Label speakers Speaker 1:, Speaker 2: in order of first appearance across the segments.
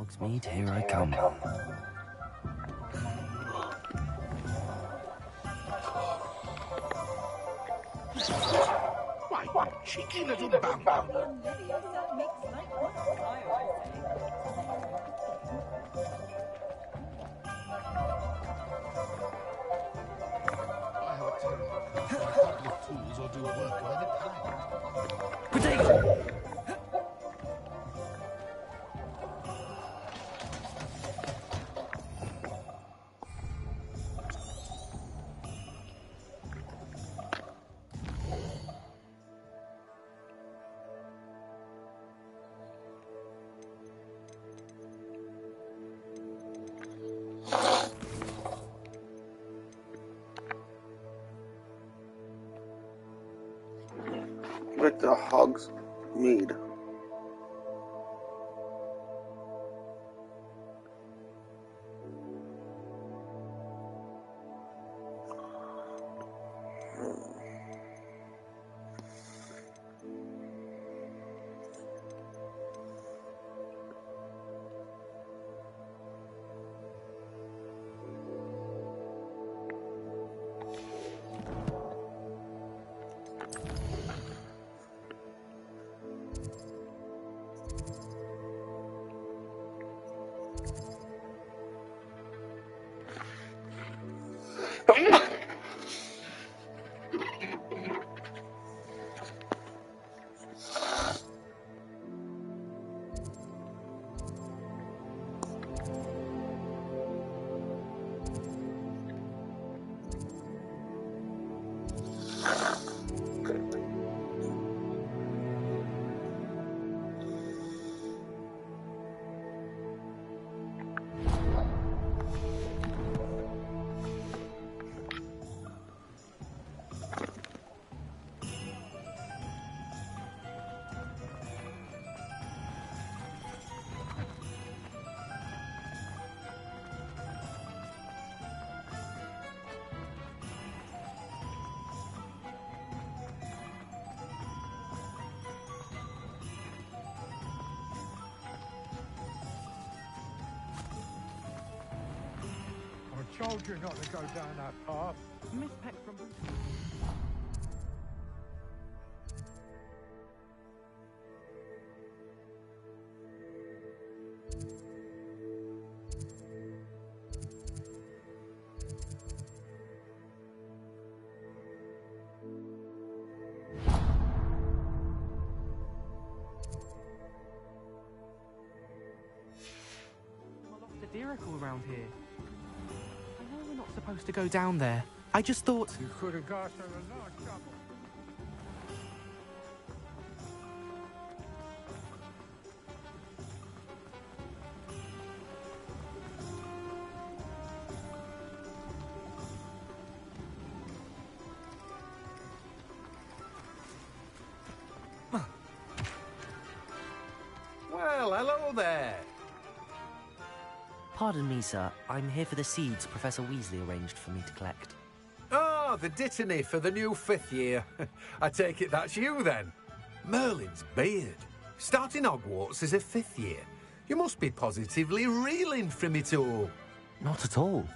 Speaker 1: Hogsmeade, here I come.
Speaker 2: Why, you cheeky little bumble. I have a terrible I can't lift tools or do work of any kind.
Speaker 1: Potato!
Speaker 3: With the Hogsmeade.
Speaker 4: I told you not to go down that path.
Speaker 1: Miss Peck from... around here. I know we're not supposed to go down there. I just thought...
Speaker 4: You could have got her a lot of trouble.
Speaker 5: Well, hello there.
Speaker 1: Pardon me, sir. I'm here for the seeds Professor Weasley arranged for me to collect.
Speaker 5: Oh, the dittany for the new 5th year. I take it that's you, then. Merlin's beard. Starting Hogwarts as a 5th year. You must be positively reeling from it all.
Speaker 1: Not at all.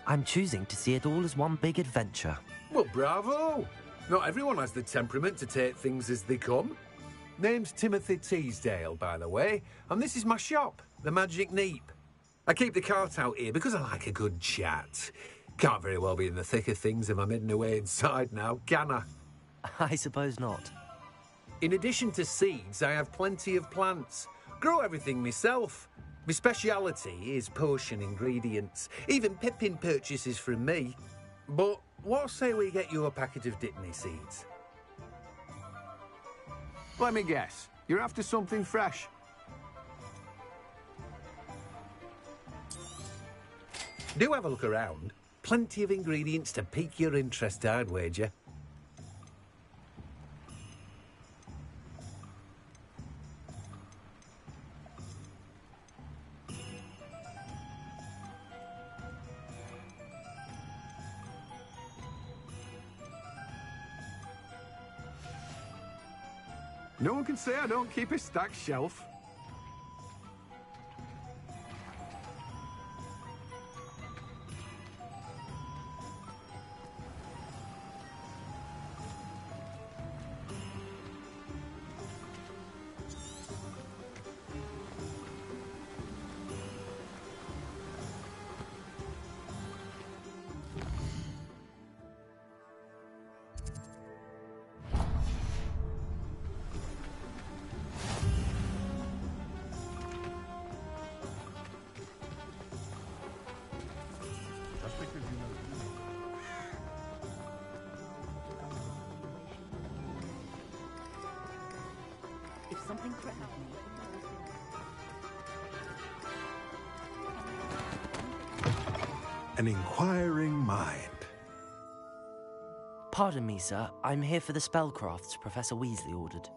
Speaker 1: I'm choosing to see it all as one big adventure.
Speaker 5: Well, bravo. Not everyone has the temperament to take things as they come. Name's Timothy Teasdale, by the way, and this is my shop, the Magic Neep. I keep the cart out here because I like a good chat. Can't very well be in the thick of things if I'm hidden away inside now, can I?
Speaker 1: I suppose not.
Speaker 5: In addition to seeds, I have plenty of plants. Grow everything myself. My speciality is potion ingredients. Even Pippin purchases from me. But what say we get you a packet of Dittany seeds?
Speaker 6: Let me guess. You're after something fresh.
Speaker 5: Do have a look around. Plenty of ingredients to pique your interest, I'd wager.
Speaker 6: No one can say I don't keep a stacked shelf.
Speaker 7: something threatened me.
Speaker 8: An inquiring mind.
Speaker 9: Pardon me, sir. I'm here for the spellcrafts Professor Weasley ordered.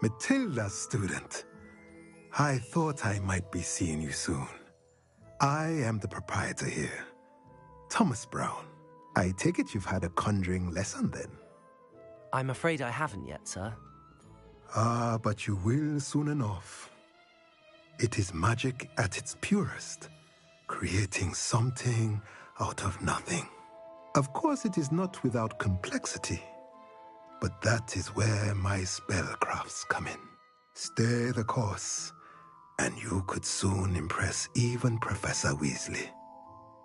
Speaker 8: Matilda, student. I thought I might be seeing you soon. I am the proprietor here, Thomas Brown. I take it you've had a conjuring lesson then?
Speaker 9: I'm afraid I haven't yet, sir.
Speaker 8: Ah, but you will soon enough. It is magic at its purest, creating something out of nothing. Of course, it is not without complexity, but that is where my spellcrafts come in. Stay the course, and you could soon impress even Professor Weasley.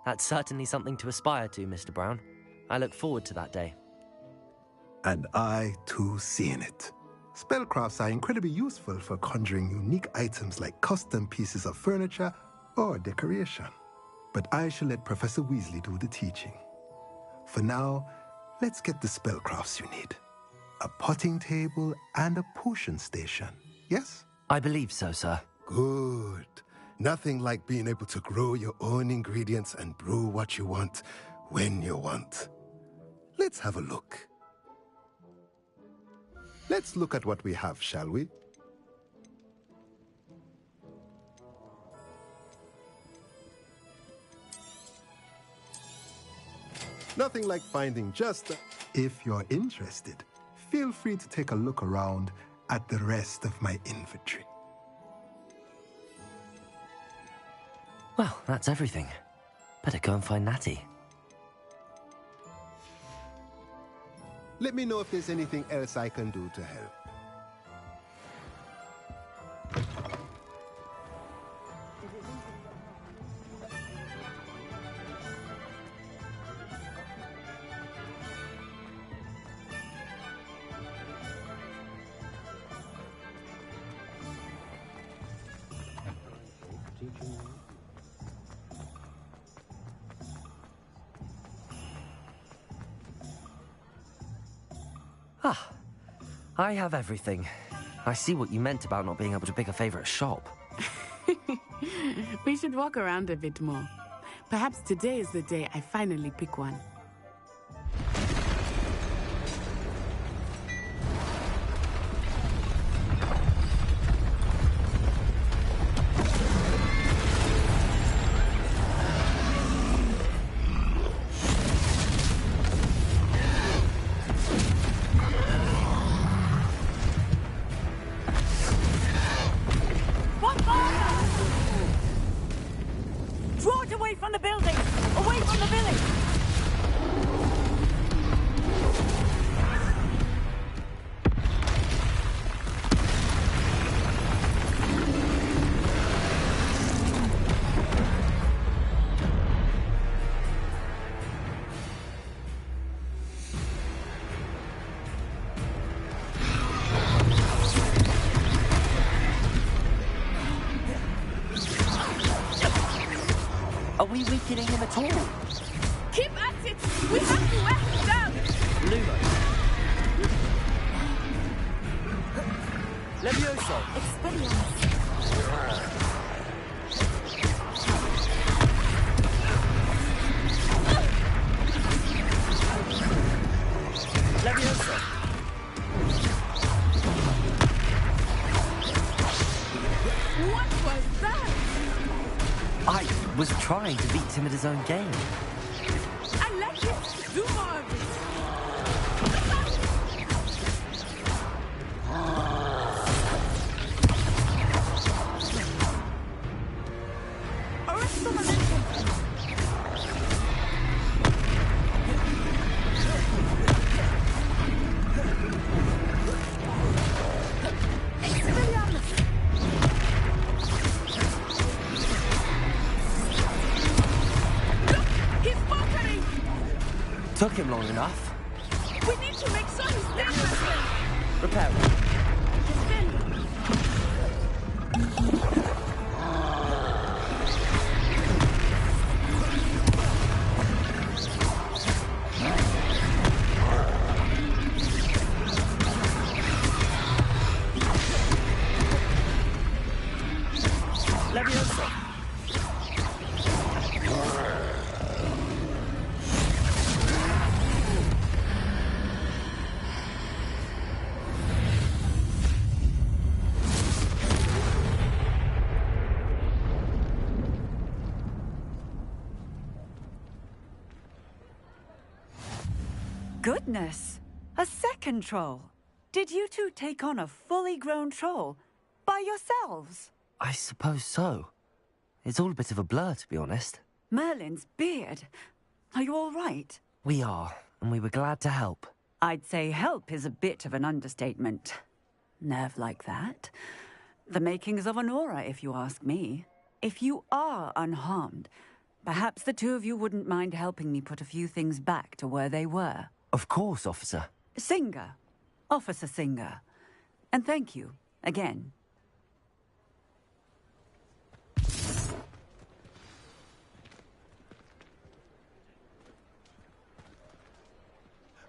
Speaker 9: That's certainly something to aspire to, Mr. Brown. I look forward to that day.
Speaker 8: And I, too, seeing it. Spellcrafts are incredibly useful for conjuring unique items like custom pieces of furniture or decoration. But I shall let Professor Weasley do the teaching. For now, let's get the spellcrafts you need. A potting table and a potion station, yes?
Speaker 9: I believe so, sir.
Speaker 8: Good. Nothing like being able to grow your own ingredients and brew what you want when you want. Let's have a look. Let's look at what we have, shall we? Nothing like finding just If you're interested, feel free to take a look around at the rest of my inventory.
Speaker 9: Well, that's everything. Better go and find Natty.
Speaker 8: Let me know if there's anything else I can do to help.
Speaker 9: Ah, I have everything. I see what you meant about not being able to pick a favorite shop.
Speaker 10: We should walk around a bit more. Perhaps today is the day I finally pick one.
Speaker 9: Are we weakening him at all?
Speaker 10: Keep at it! We have to wear him down!
Speaker 9: Lumo. Levioso.
Speaker 7: Expelliarmus.
Speaker 9: Levioso.
Speaker 10: What was that?
Speaker 9: I was trying to beat him at his own game.
Speaker 10: I like it! Do more of it! Arrest the momentum! Expelliarmus!
Speaker 9: Took him long enough.
Speaker 10: We need to make sure he's dangerous.
Speaker 9: Repair it.
Speaker 10: Defend.
Speaker 7: goodness! A second troll. Did you two take on a fully grown troll by yourselves?
Speaker 9: I suppose so. It's all a bit of a blur, to be honest.
Speaker 7: Merlin's beard. Are you all right?
Speaker 9: We are, and we were glad to help.
Speaker 7: I'd say help is a bit of an understatement. Nerve like that. The makings of an aura, if you ask me. If you are unharmed, perhaps the two of you wouldn't mind helping me put a few things back to where they were.
Speaker 9: Of course, officer.
Speaker 7: Singer. Officer Singer. And thank you, again.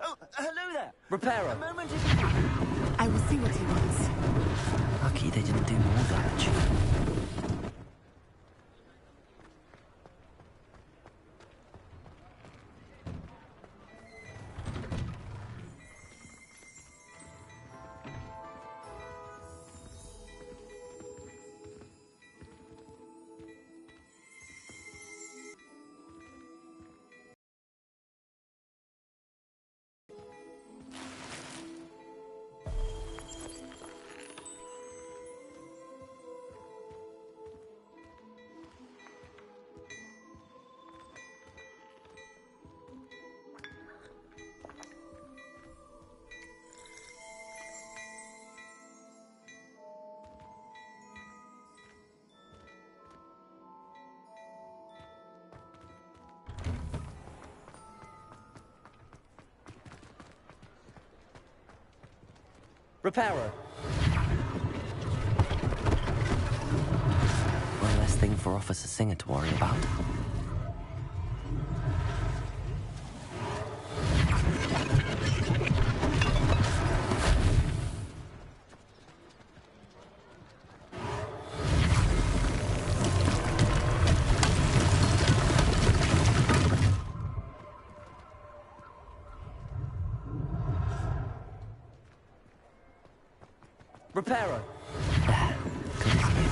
Speaker 11: Oh, hello there.
Speaker 9: Repairer.
Speaker 11: A moment if you...
Speaker 10: I will see what he wants.
Speaker 9: Lucky they didn't do more damage. Repairer. One less thing for Officer Singer to worry about. Repairer. Good as new.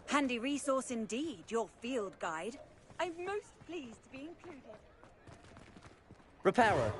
Speaker 7: Handy resource indeed, your field guide. I'm most pleased to be included.
Speaker 9: Repairer.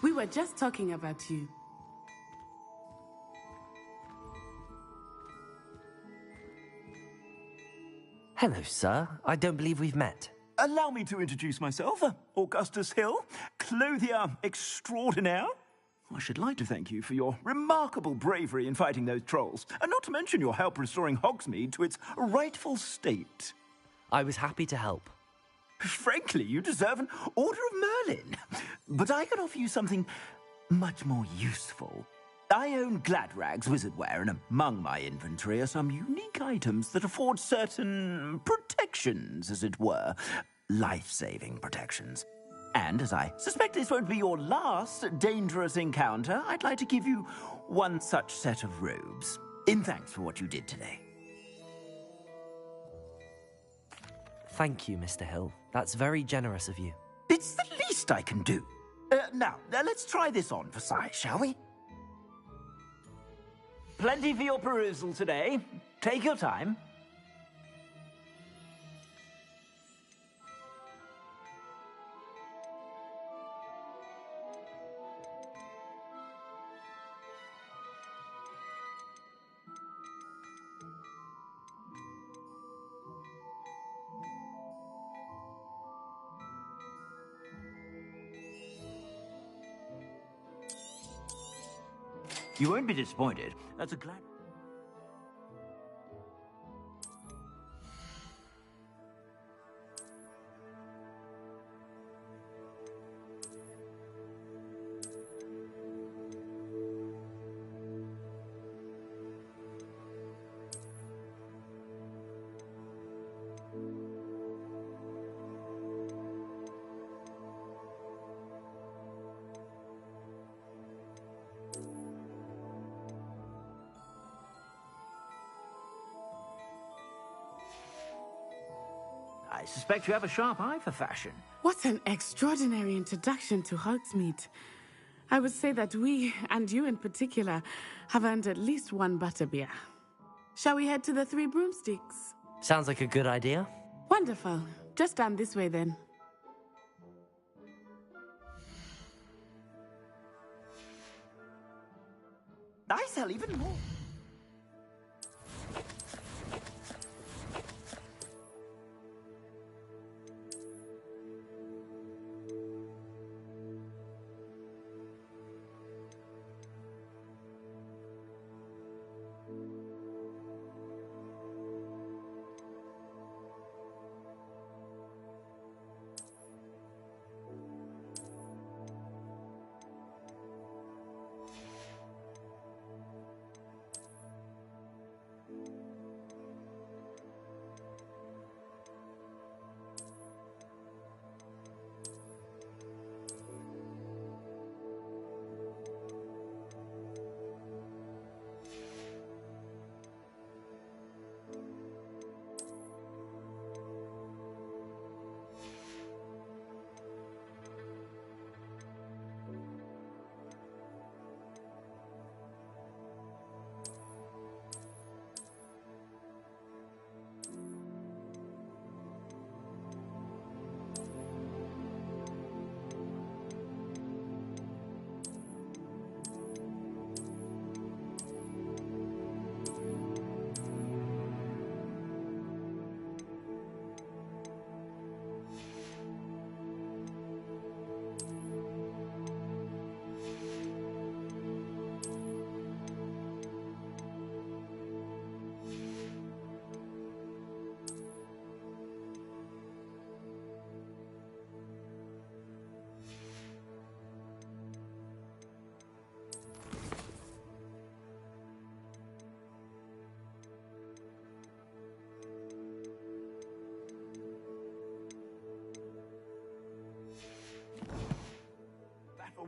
Speaker 10: We were just talking about you.
Speaker 9: Hello, sir. I don't believe we've met.
Speaker 11: Allow me to introduce myself. Augustus Hill, clothier extraordinaire. I should like to thank you for your remarkable bravery in fighting those trolls, and not to mention your help restoring Hogsmeade to its rightful state.
Speaker 9: I was happy to help.
Speaker 11: Frankly, you deserve an Order of Merlin. But I can offer you something much more useful. I own Gladrag's wizardware, and among my inventory are some unique items that afford certain protections, as it were. Life-saving protections. And as I suspect this won't be your last dangerous encounter, I'd like to give you one such set of robes, in thanks for what you did today.
Speaker 9: Thank you, Mr. Hill. That's very generous of you.
Speaker 11: It's the least I can do. Now, let's try this on for size, shall we? Plenty for your perusal today. Take your time. You won't be disappointed. That's a glad... I suspect you have a sharp eye for fashion.
Speaker 10: What an extraordinary introduction to Hogsmeade. I would say that we, and you in particular, have earned at least one butterbeer. Shall we head to the Three Broomsticks?
Speaker 9: Sounds like a good idea.
Speaker 10: Wonderful. Just down this way then.
Speaker 11: I sell even more.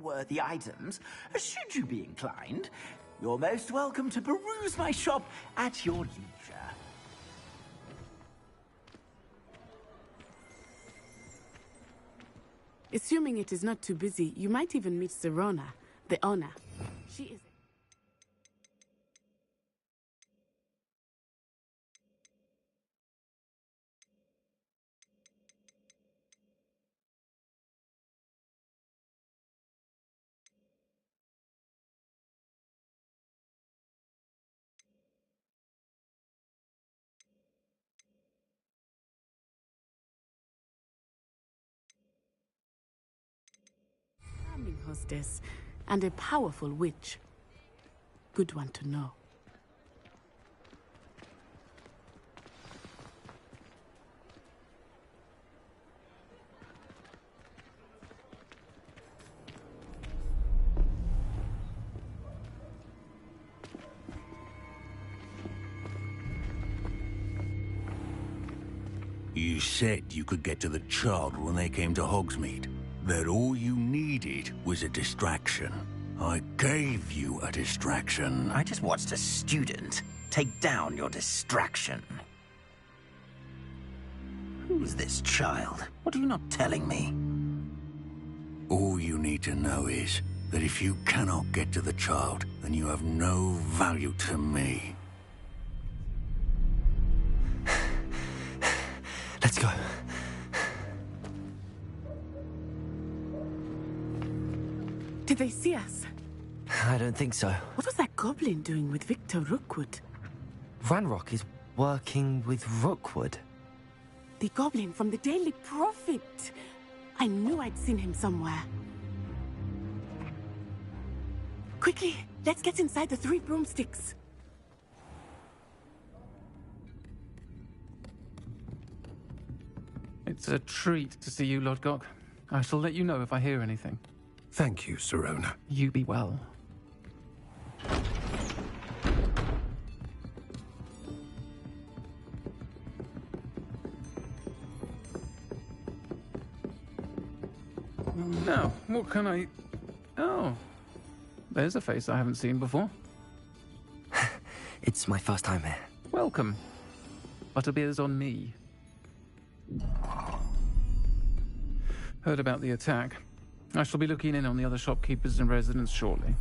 Speaker 11: Worthy items, should you be inclined. You're most welcome to peruse my shop at your leisure.
Speaker 10: Assuming it is not too busy, you might even meet Serona, the owner. She is... charming hostess and a powerful witch. Good one to know.
Speaker 12: You said you could get to the child when they came to Hogsmeade. That all you needed was a distraction. I gave you a distraction.
Speaker 11: I just watched a student take down your distraction. Who's this child? What are you not telling me?
Speaker 12: All you need to know is that if you cannot get to the child, then you have no value to me.
Speaker 9: Let's go.
Speaker 10: Did they see us?
Speaker 9: I don't think so.
Speaker 10: What was that goblin doing with Victor Rookwood?
Speaker 9: Ranrock is working with Rookwood.
Speaker 10: The goblin from the Daily Prophet. I knew I'd seen him somewhere. Quickly, Let's get inside the three broomsticks.
Speaker 1: It's a treat to see you, Lodgok. I shall let you know if I hear anything.
Speaker 5: Thank you, Sirona.
Speaker 1: You be well. Now, what can I... Oh, there's a face I haven't seen before.
Speaker 9: It's my first time here.
Speaker 1: Welcome. Butterbeer's on me. Heard about the attack. I shall be looking in on the other shopkeepers and residents shortly.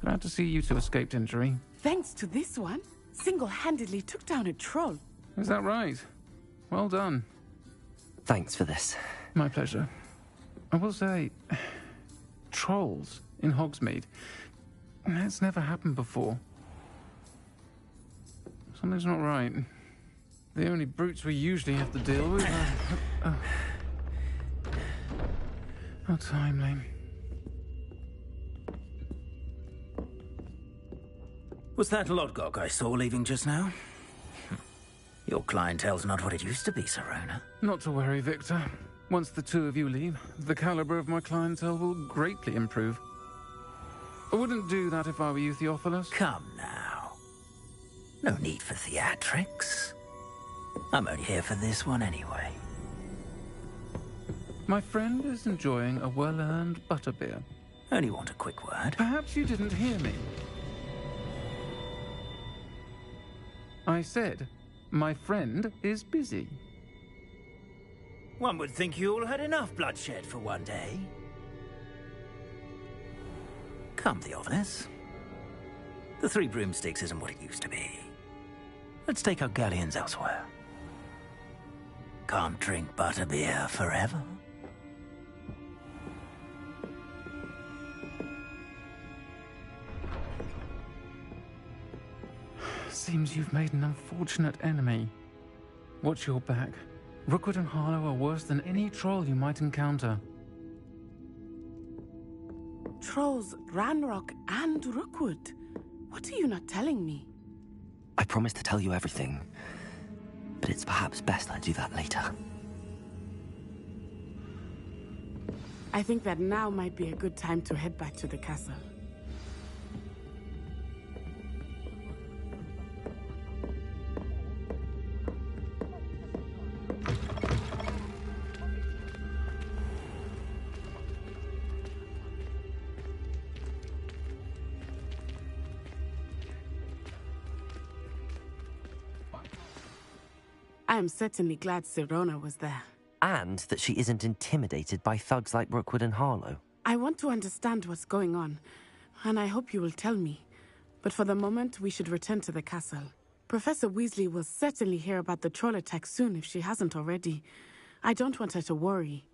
Speaker 1: Glad to see you two escaped injury.
Speaker 10: Thanks to this one, single-handedly took down a troll.
Speaker 1: Is that right? Well done.
Speaker 9: Thanks for this.
Speaker 1: My pleasure. I will say, trolls in Hogsmeade. That's never happened before. Something's not right. The only brutes we usually have to deal with are... How timely.
Speaker 11: Was that Lodgok I saw leaving just now? Your clientele's not what it used to be, Sirona.
Speaker 1: Not to worry, Victor. Once the two of you leave, the caliber of my clientele will greatly improve. I wouldn't do that if I were you, Theophilus.
Speaker 11: Come now. No need for theatrics. I'm only here for this one anyway.
Speaker 1: My friend is enjoying a well-earned butterbeer.
Speaker 11: Only want a quick word.
Speaker 1: Perhaps you didn't hear me. I said, my friend is busy.
Speaker 11: One would think you all had enough bloodshed for one day. Come, Theophilus. The Three Broomsticks isn't what it used to be. Let's take our galleons elsewhere. Can't drink butterbeer forever.
Speaker 1: Seems you've made an unfortunate enemy. Watch your back. Rookwood and Harlow are worse than any troll you might encounter.
Speaker 10: Trolls, Ranrock, and Rookwood. What are you not telling me?
Speaker 9: I promised to tell you everything, but it's perhaps best I do that later.
Speaker 10: I think that now might be a good time to head back to the castle. I am certainly glad Sirona was there.
Speaker 9: And that she isn't intimidated by thugs like Rookwood and Harlow.
Speaker 10: I want to understand what's going on, and I hope you will tell me. But for the moment, we should return to the castle. Professor Weasley will certainly hear about the troll attack soon if she hasn't already. I don't want her to worry.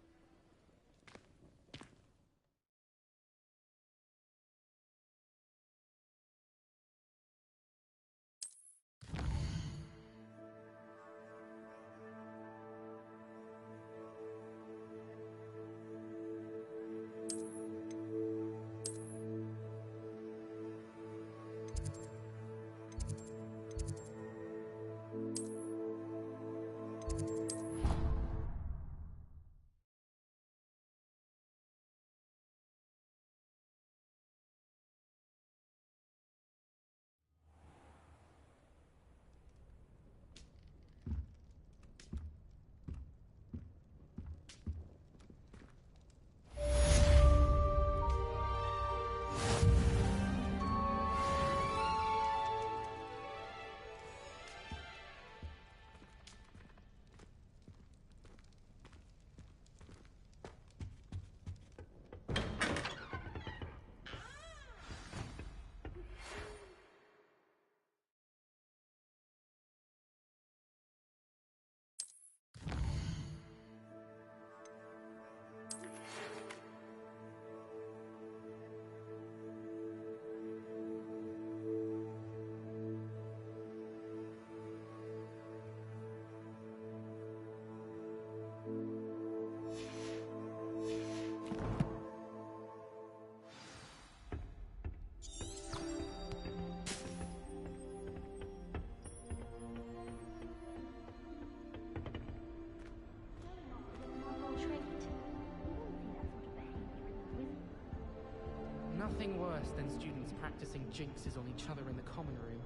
Speaker 13: Nothing worse than students practicing jinxes on each other in the common room.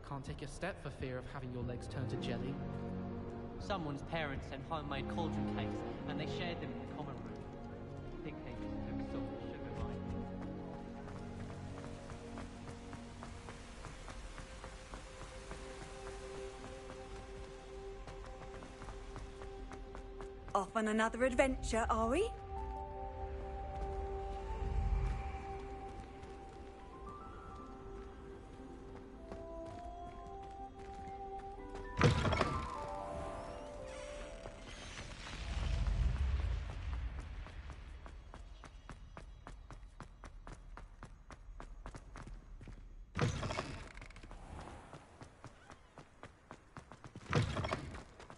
Speaker 13: Can't take a step for fear of having your legs turn to jelly.
Speaker 14: Someone's parents sent homemade cauldron cakes, and they shared them in the common room. I think they just took salt and sugar right.
Speaker 15: Off on another adventure, are we?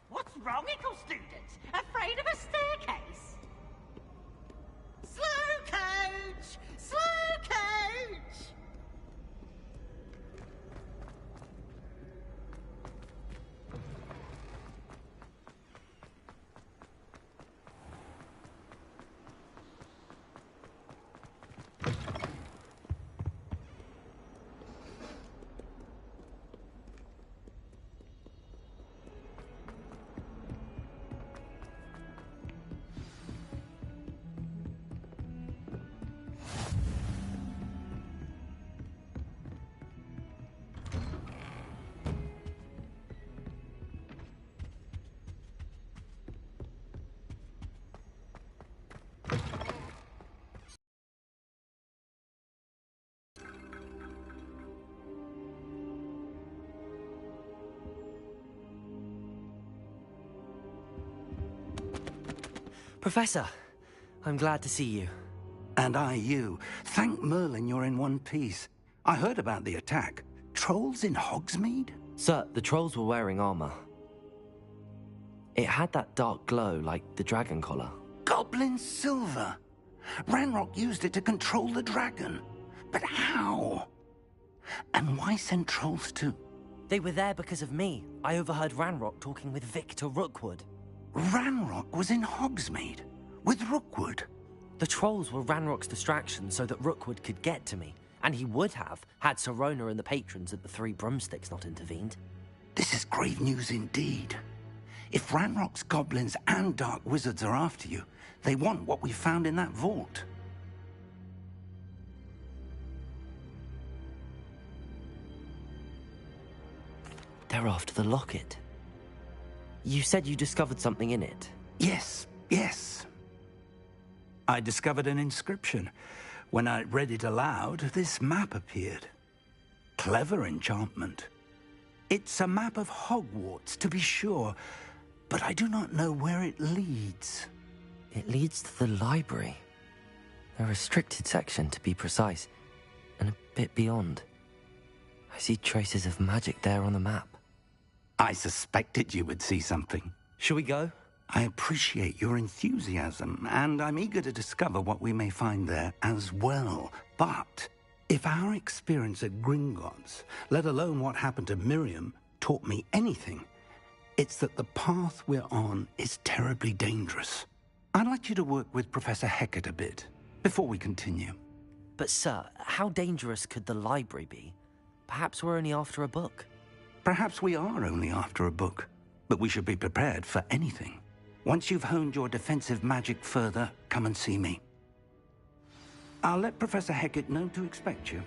Speaker 16: What's wrong, equal students? Afraid of a staircase? Slow coach! Slow coach!
Speaker 9: Professor, I'm glad to see you.
Speaker 17: And I you. Thank Merlin you're in one piece. I heard about the attack. Trolls in Hogsmeade?
Speaker 9: Sir, the trolls were wearing armor. It had that dark glow like the dragon collar.
Speaker 17: Goblin silver! Ranrock used it to control the dragon. But how? And why send trolls too?
Speaker 9: They were there because of me. I overheard Ranrock talking with Victor Rookwood.
Speaker 17: Ranrock was in Hogsmeade? With Rookwood?
Speaker 9: The trolls were Ranrock's distraction so that Rookwood could get to me. And he would have, had Sirona and the patrons at the Three Broomsticks not intervened.
Speaker 17: This is grave news indeed. If Ranrock's goblins and dark wizards are after you, they want what we found in that vault.
Speaker 9: They're after the locket. You said you discovered something in it.
Speaker 17: Yes. I discovered an inscription. When I read it aloud, this map appeared. Clever enchantment. It's a map of Hogwarts, to be sure, but I do not know where it leads.
Speaker 9: It leads to the library. A restricted section, to be precise, and a bit beyond. I see traces of magic there on the map.
Speaker 17: I suspected you would see something.
Speaker 9: Shall we go?
Speaker 17: I appreciate your enthusiasm, and I'm eager to discover what we may find there as well. But if our experience at Gringotts, let alone what happened to Miriam, taught me anything, it's that the path we're on is terribly dangerous. I'd like you to work with Professor Hecat a bit before we continue.
Speaker 9: But sir, how dangerous could the library be? Perhaps we're only after a book.
Speaker 17: Perhaps we are only after a book, but we should be prepared for anything. Once you've honed your defensive magic further, come and see me. I'll let Professor Hecat know to expect you.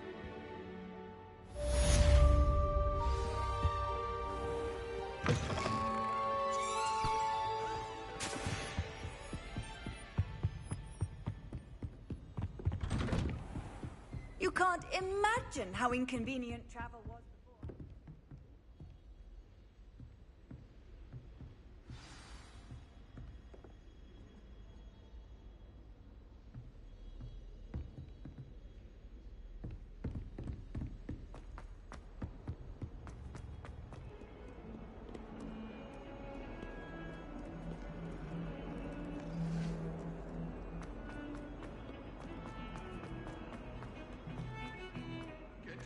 Speaker 15: You can't imagine how inconvenient travel was before.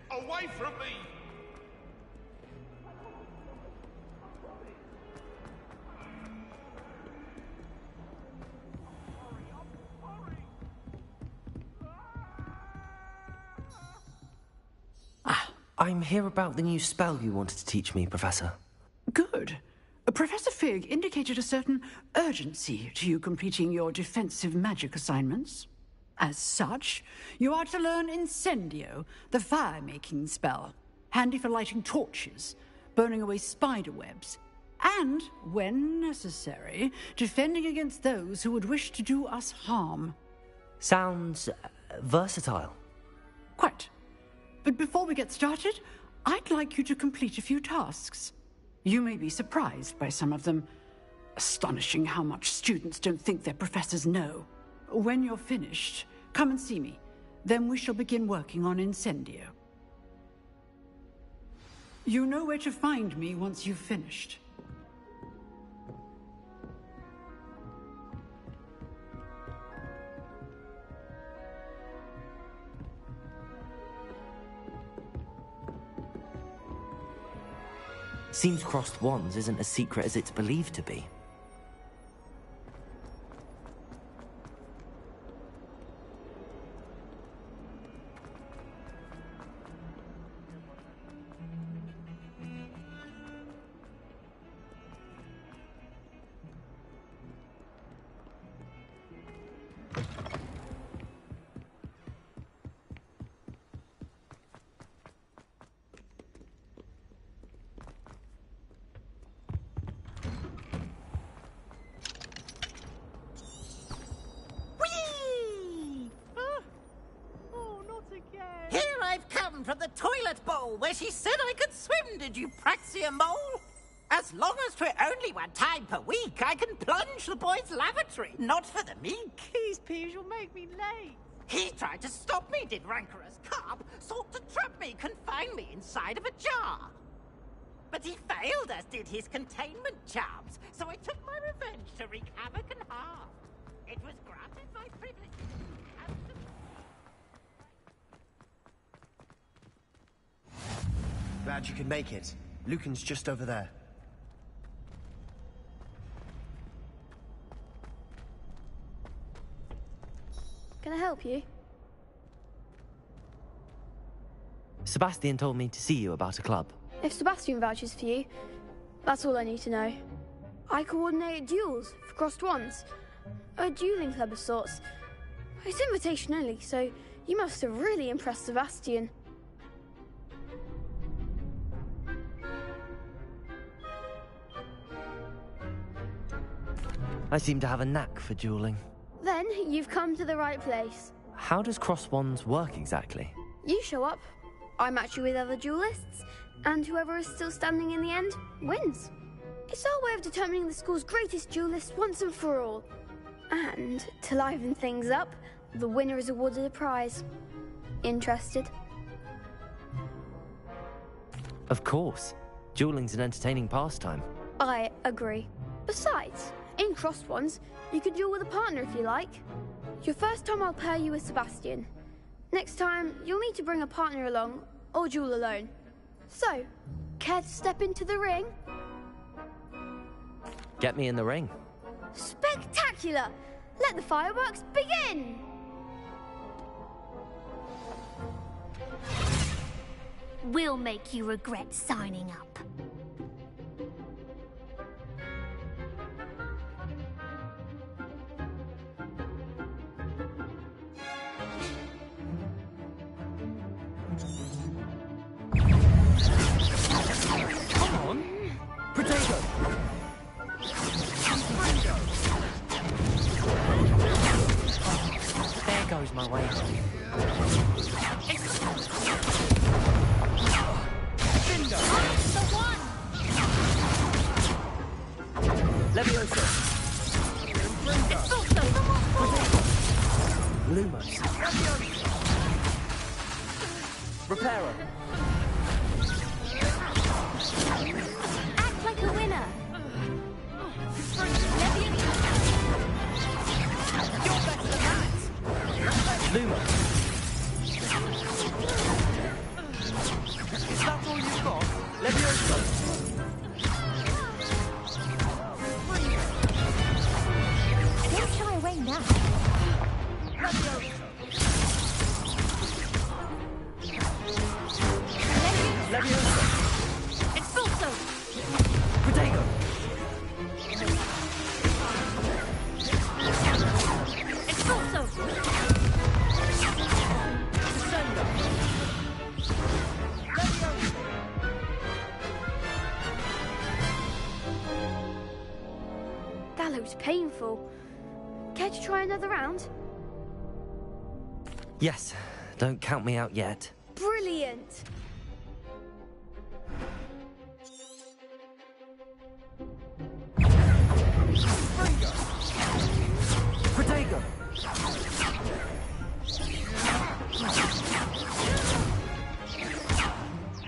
Speaker 2: Away from me!
Speaker 9: I'm here about the new spell you wanted to teach me, Professor.
Speaker 18: Good. Professor Fig indicated a certain urgency to you completing your defensive magic assignments. As such, you are to learn Incendio, the fire-making spell, handy for lighting torches, burning away spider webs, and, when necessary, defending against those who would wish to do us harm.
Speaker 9: Sounds versatile.
Speaker 18: Quite. But before we get started, I'd like you to complete a few tasks. You may be surprised by some of them. Astonishing how much students don't think their professors know. When you're finished, come and see me. Then we shall begin working on Incendio. You know where to find me once you've finished.
Speaker 9: Seems crossed wands isn't as secret as it's believed to be.
Speaker 16: From the toilet bowl where she said I could swim, did you praxia mole? As long as 'twere only 1 time per week, I can plunge the boy's lavatory, not for the meek.
Speaker 14: Please, Peeves, you'll make me late.
Speaker 16: He tried to stop me, did rancorous carp, sought to trap me, confine me inside of a jar. But he failed, as did his containment charms, so I took my revenge to wreak havoc and harm. It was granted my privilege.
Speaker 19: Glad you could make it. Lucan's just over there.
Speaker 20: Can I help you?
Speaker 9: Sebastian told me to see you about a club.
Speaker 20: If Sebastian vouches for you, that's all I need to know. I coordinate duels for crossed wands. A dueling club of sorts. It's invitation only, so you must have really impressed Sebastian.
Speaker 9: I seem to have a knack for dueling.
Speaker 20: Then you've come to the right place.
Speaker 9: How does cross wands work exactly?
Speaker 20: You show up, I match you with other duelists, and whoever is still standing in the end wins. It's our way of determining the school's greatest duelist once and for all. And to liven things up, the winner is awarded a prize. Interested?
Speaker 9: Of course. Dueling's an entertaining pastime.
Speaker 20: I agree. Besides, in crossed wands, you can duel with a partner if you like. Your first time I'll pair you with Sebastian. Next time, you'll need to bring a partner along, or duel alone. So, care to step into the ring?
Speaker 9: Get me in the ring.
Speaker 20: Spectacular! Let the fireworks begin!
Speaker 21: We'll make you regret signing up.
Speaker 9: Come on! Potato! There goes my way. Bingo!
Speaker 21: The one!
Speaker 9: Leviosa!
Speaker 21: It's also the one!
Speaker 9: Lumos! Reparo!
Speaker 21: Act like a winner!
Speaker 16: You're better than that!
Speaker 9: Lumos!
Speaker 16: Is that all you've got?
Speaker 9: Leviosa!
Speaker 21: Don't shy away now.
Speaker 16: Leviosa!
Speaker 20: proved painful. Care to try another round?
Speaker 9: Yes, don't count me out yet.
Speaker 20: Brilliant!
Speaker 9: Protego!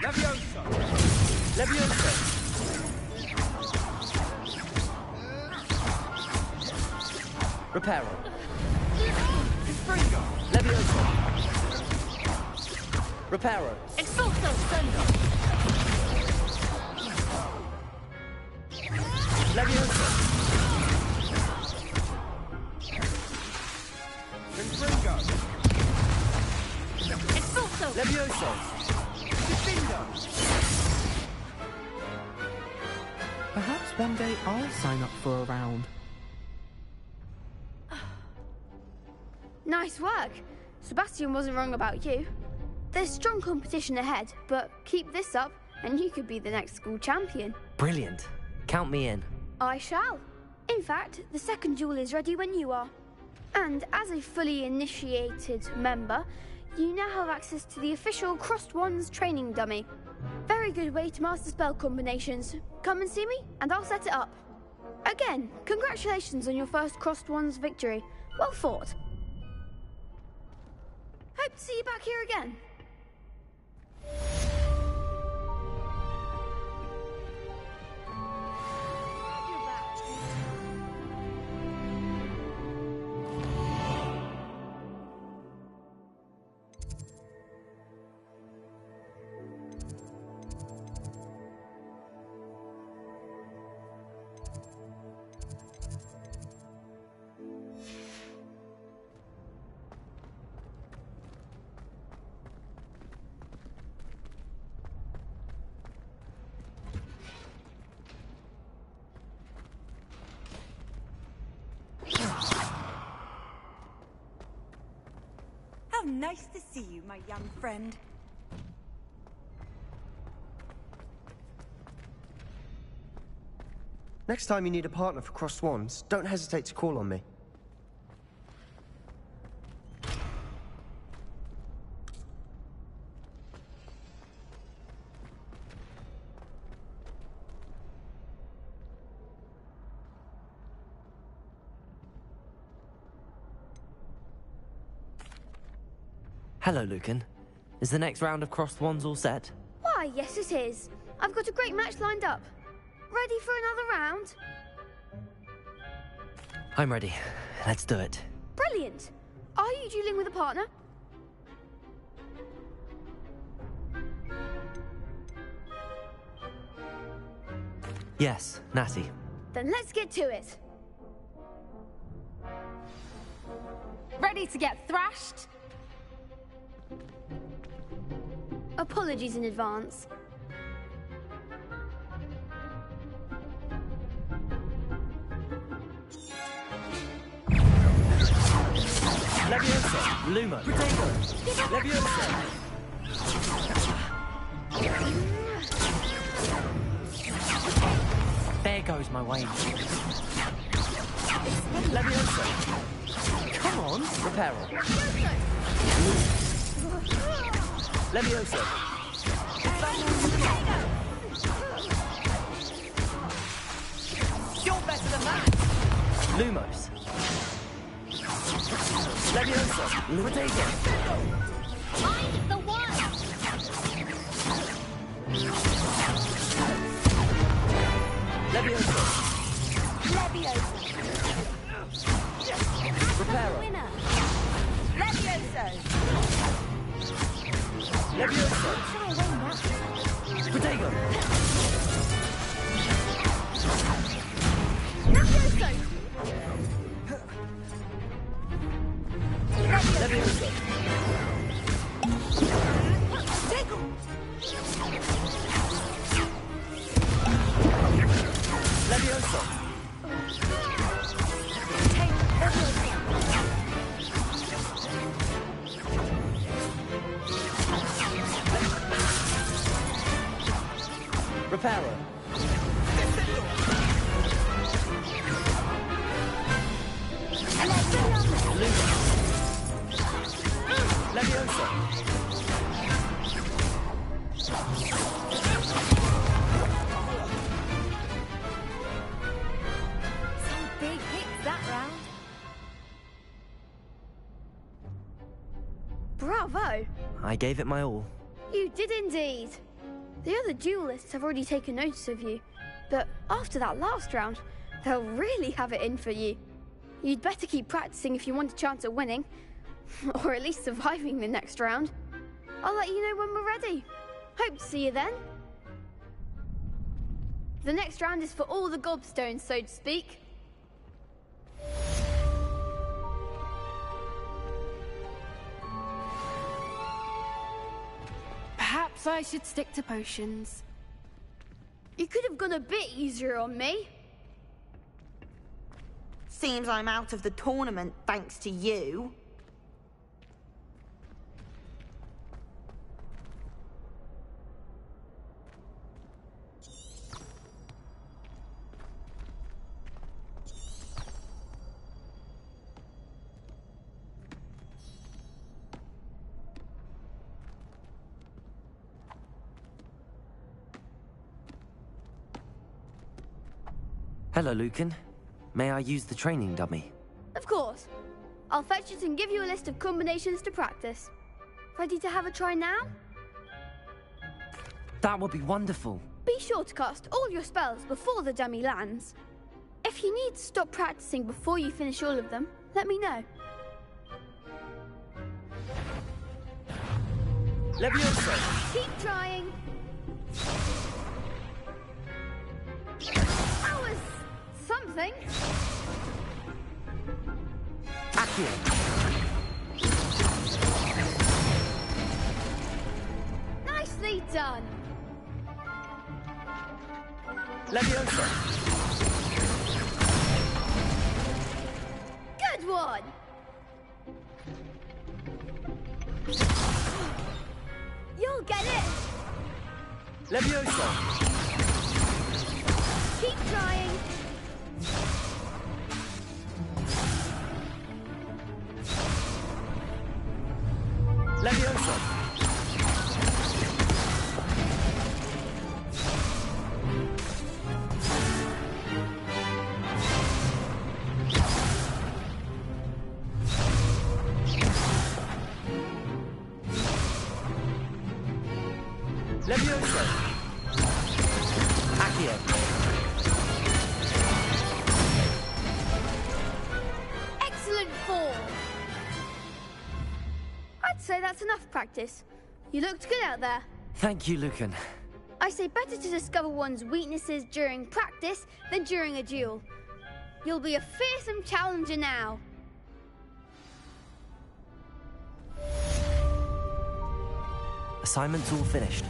Speaker 6: Levioso!
Speaker 9: Levioso! Reparo!
Speaker 6: Infringo!
Speaker 9: Levioso! Reparo!
Speaker 16: Expulso Sendo!
Speaker 9: Levioso!
Speaker 6: Infringo!
Speaker 16: Expulso!
Speaker 9: Levioso!
Speaker 6: Defendo!
Speaker 13: Perhaps one day I'll sign up for a round.
Speaker 20: Nice work. Sebastian wasn't wrong about you. There's strong competition ahead, but keep this up and you could be the next school champion.
Speaker 9: Brilliant. Count me in.
Speaker 20: I shall. In fact, the second duel is ready when you are. And as a fully initiated member, you now have access to the official Crossed Wands training dummy. Very good way to master spell combinations. Come and see me, and I'll set it up. Again, congratulations on your first Crossed Wands victory. Well fought. Hope to see you back here again.
Speaker 15: How nice to see you, my young friend.
Speaker 19: Next time you need a partner for Crossed Wands, don't hesitate to call on me.
Speaker 9: Hello, Lucan. Is the next round of Crossed Wands all set?
Speaker 20: Why, yes it is. I've got a great match lined up. Ready for another round?
Speaker 9: I'm ready. Let's do it.
Speaker 20: Brilliant. Are you dueling with a partner?
Speaker 9: Yes, Natty.
Speaker 20: Then let's get to it.
Speaker 15: Ready to get thrashed?
Speaker 20: Apologies in advance.
Speaker 9: Leviosa! Lumo! Protego! Leviosa! There goes my wave. Leviosa! Come on! Reparo! Leviosa! You're better than that! Lumos! Leviosa! Protego!
Speaker 21: I'm the one!
Speaker 9: Leviosa!
Speaker 15: Leviosa!
Speaker 9: Reparo!
Speaker 15: Winner! Leviosa!
Speaker 9: Leviosa! Protego!
Speaker 20: Leviosa!
Speaker 9: Leviosa! Leviosa! Reparo!
Speaker 20: Some big hits that round. Bravo!
Speaker 9: I gave it my all.
Speaker 20: You did indeed. The other duelists have already taken notice of you, but after that last round, they'll really have it in for you. You'd better keep practicing if you want a chance at winning, or at least surviving the next round. I'll let you know when we're ready. Hope to see you then. The next round is for all the gobstones, so to speak.
Speaker 10: Perhaps I should stick to potions.
Speaker 20: You could have gone a bit easier on me.
Speaker 15: Seems I'm out of the tournament thanks to you.
Speaker 9: Hello, Lucan. May I use the training dummy?
Speaker 20: Of course. I'll fetch it and give you a list of combinations to practice. Ready to have a try now?
Speaker 9: That would be wonderful.
Speaker 20: Be sure to cast all your spells before the dummy lands. If you need to stop practicing before you finish all of them, let me know.
Speaker 11: Levioso!
Speaker 20: Keep trying. That was something.
Speaker 9: Accio!
Speaker 20: Nicely done.
Speaker 11: Levioso!
Speaker 20: Good one. You'll get it.
Speaker 11: Levioso!
Speaker 20: Keep trying.
Speaker 11: Levioso! Levioso! Accio!
Speaker 20: Excellent fall. I'd say that's enough practice. You looked good out there.
Speaker 9: Thank you, Lucan.
Speaker 20: I say better to discover one's weaknesses during practice than during a duel. You'll be a fearsome challenger now.
Speaker 9: Assignment's all finished.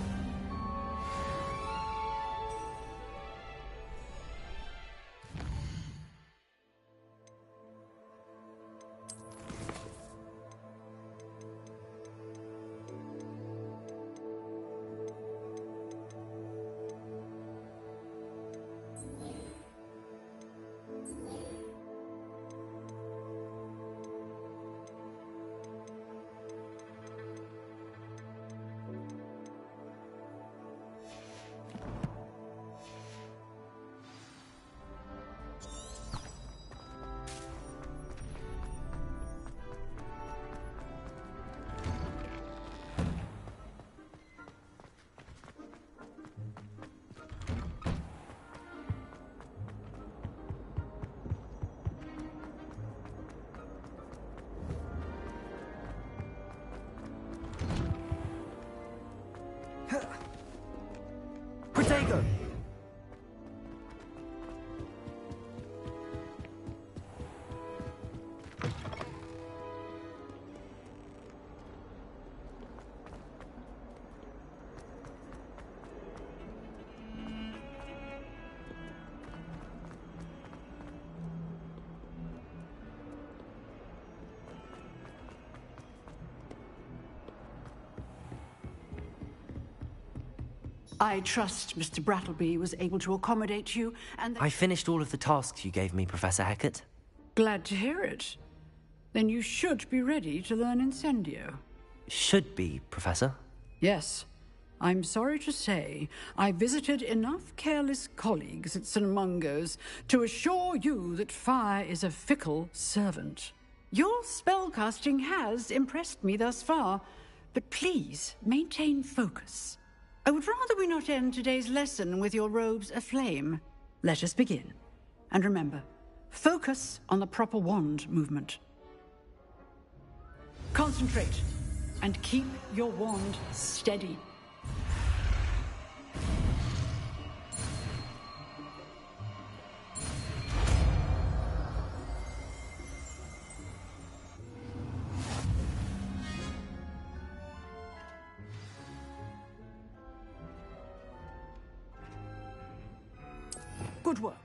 Speaker 11: Protego!
Speaker 18: I trust Mr. Brattleby was able to accommodate you, and
Speaker 9: I finished all of the tasks you gave me, Professor
Speaker 18: Glad to hear it. Then you should be ready to learn Incendio.
Speaker 9: Should be, Professor.
Speaker 18: Yes. I'm sorry to say, I visited enough careless colleagues at St. Mungo's to assure you that fire is a fickle servant. Your spellcasting has impressed me thus far, but please maintain focus. I would rather we not end today's lesson with your robes aflame. Let us begin. And remember, focus on the proper wand movement. Concentrate, and keep your wand steady. Good work.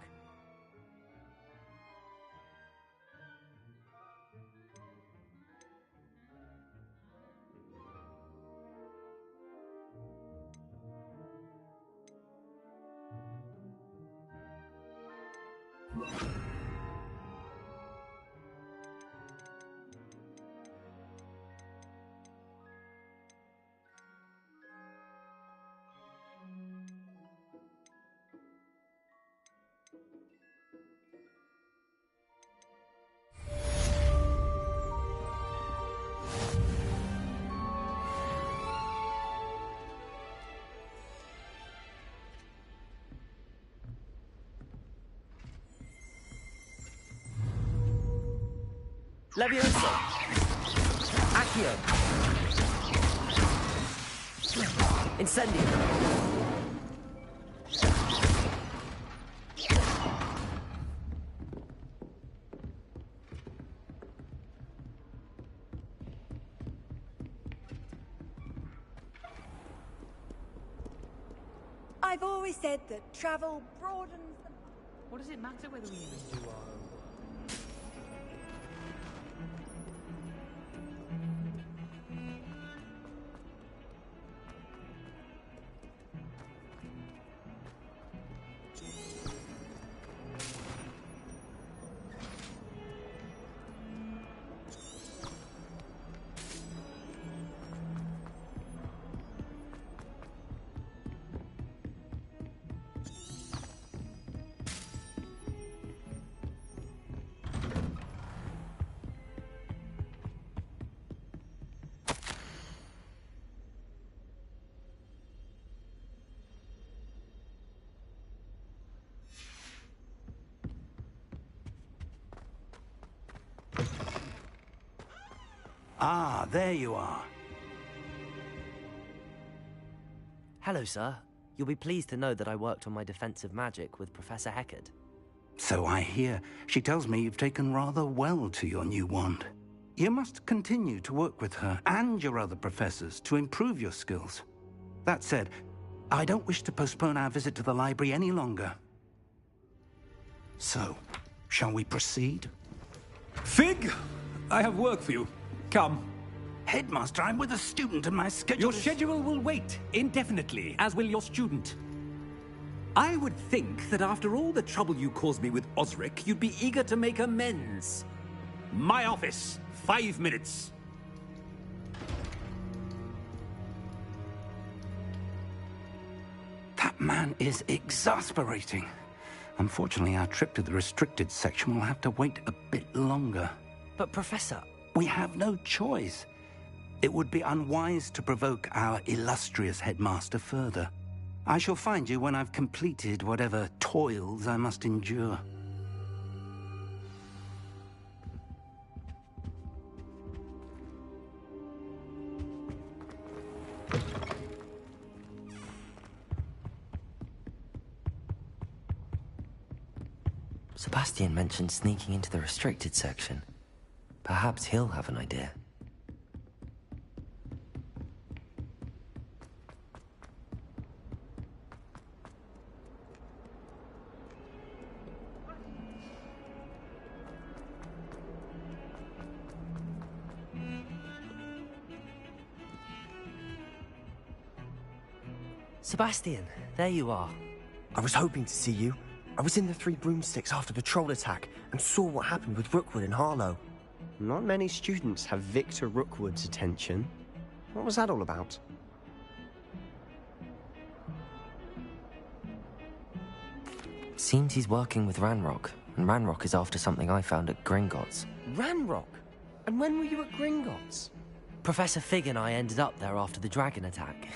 Speaker 19: Levioso! Accio! Incendio!
Speaker 15: I've always said that travel broadens the...
Speaker 13: What does it matter whether we even do our own?
Speaker 17: Ah, there you are.
Speaker 9: Hello, sir. You'll be pleased to know that I worked on my defensive magic with Professor Heckard.
Speaker 17: So I hear. She tells me you've taken rather well to your new wand. You must continue to work with her and your other professors to improve your skills. That said, I don't wish to postpone our visit to the library any longer. So, shall we proceed?
Speaker 3: Fig! I have work for you. Come.
Speaker 17: Headmaster, I'm with a student and my schedule
Speaker 3: Your schedule will wait indefinitely, as will your student. I would think that after all the trouble you caused me with Osric, you'd be eager to make amends. My office, 5 minutes.
Speaker 17: That man is exasperating. Unfortunately, our trip to the restricted section will have to wait a bit longer.
Speaker 9: But, Professor...
Speaker 17: We have no choice. It would be unwise to provoke our illustrious headmaster further. I shall find you when I've completed whatever toils I must endure.
Speaker 9: Sebastian mentioned sneaking into the restricted section. Perhaps he'll have an idea.
Speaker 19: Sebastian,
Speaker 9: there you are.
Speaker 19: I was hoping to see you. I was in the Three Broomsticks after the troll attack and saw what happened with Rookwood and Harlow. Not many students have Victor Rookwood's attention. What was that all about?
Speaker 9: Seems he's working with Ranrock, and Ranrock is after something I found at Gringotts.
Speaker 19: Ranrock? And when were you at Gringotts?
Speaker 9: Professor Fig and I ended up there after the dragon attack.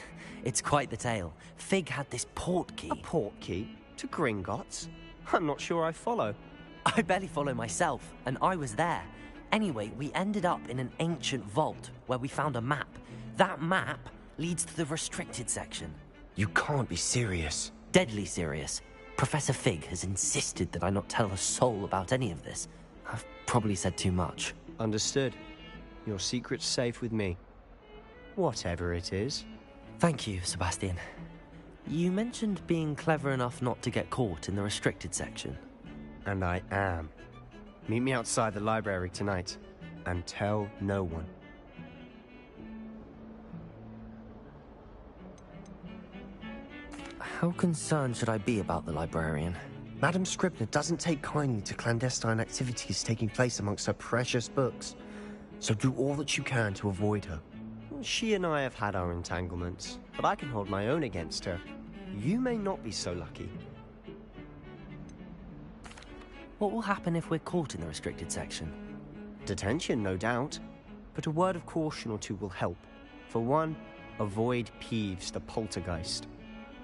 Speaker 9: It's quite the tale. Fig had this port key.
Speaker 19: A port key? To Gringotts? I'm not sure I follow.
Speaker 9: I barely follow myself, and I was there. Anyway, we ended up in an ancient vault where we found a map. That map leads to the restricted section.
Speaker 19: You can't be serious.
Speaker 9: Deadly serious. Professor Fig has insisted that I not tell a soul about any of this. I've probably said too much.
Speaker 19: Understood. Your secret's safe with me. Whatever it is.
Speaker 9: Thank you, Sebastian. You mentioned being clever enough not to get caught in the restricted section.
Speaker 19: And I am. Meet me outside the library tonight, and tell no one.
Speaker 9: How concerned should I be about the librarian?
Speaker 19: Madame Scribner doesn't take kindly to clandestine activities taking place amongst her precious books, so do all that you can to avoid her. She and I have had our entanglements, but I can hold my own against her. You may not be so lucky.
Speaker 9: What will happen if we're caught in the restricted section?
Speaker 19: Detention, no doubt, but a word of caution or two will help. For one, avoid Peeves the poltergeist.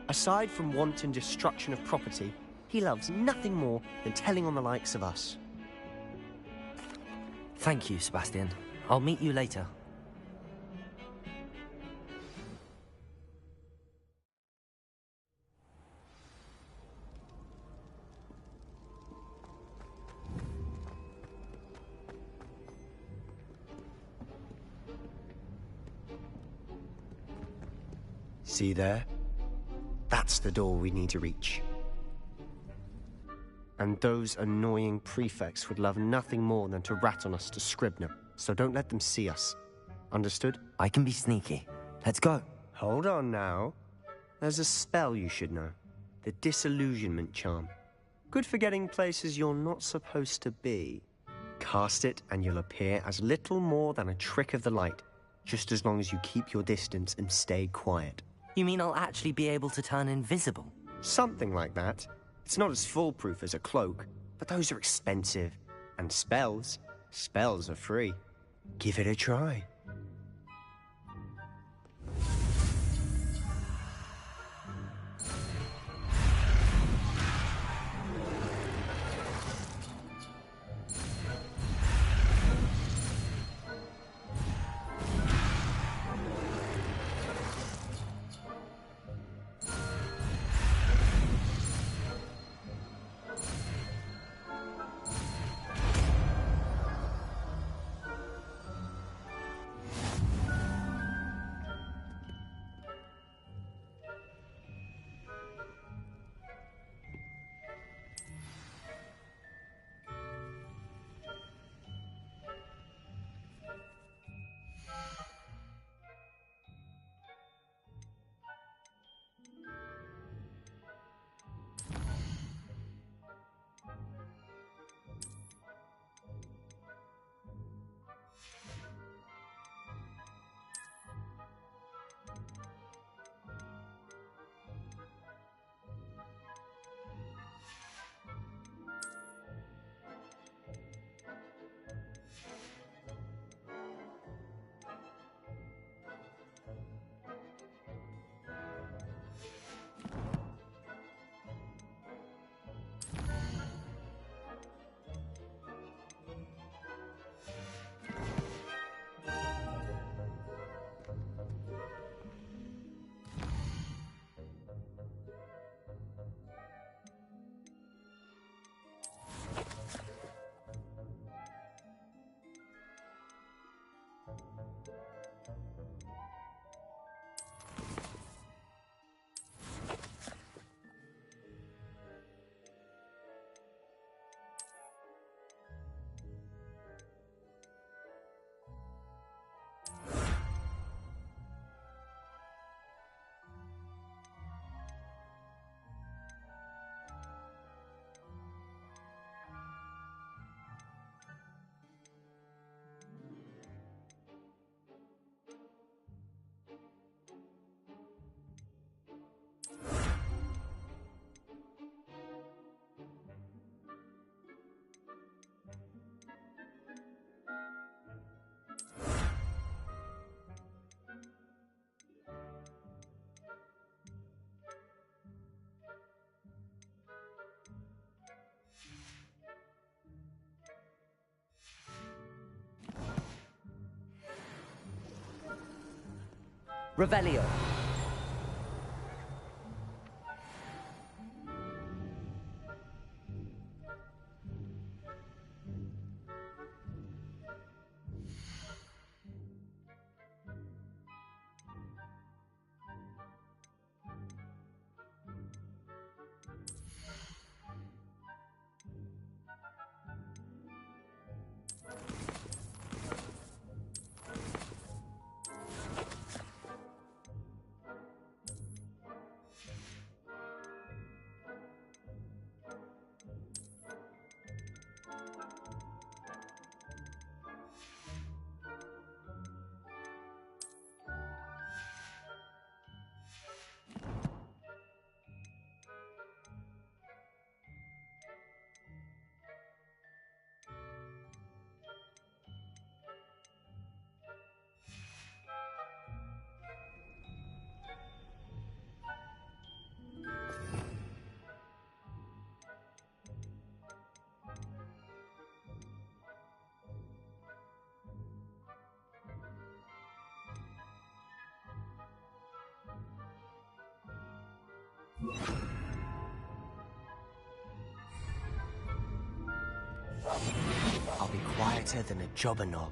Speaker 19: Aside from wanton destruction of property, he loves nothing more than telling on the likes of us.
Speaker 9: Thank you, Sebastian. I'll meet you later.
Speaker 19: See there? That's the door we need to reach. And those annoying prefects would love nothing more than to rat on us to Scribner, so don't let them see us. Understood?
Speaker 9: I can be sneaky. Let's go.
Speaker 19: Hold on now. There's a spell you should know. The Disillusionment Charm. Good for getting places you're not supposed to be. Cast it and you'll appear as little more than a trick of the light, just as long as you keep your distance and stay quiet.
Speaker 9: You mean I'll actually be able to turn invisible?
Speaker 19: Something like that. It's not as foolproof as a cloak, but those are expensive. And spells are free. Give it a try.
Speaker 9: Revelio.
Speaker 19: I'll be quieter than a jobberknoll.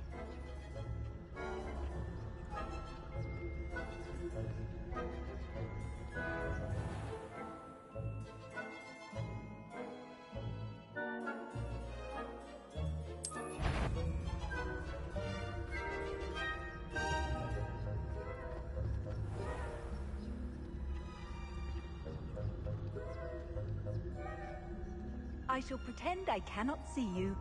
Speaker 15: I shall pretend I cannot see you.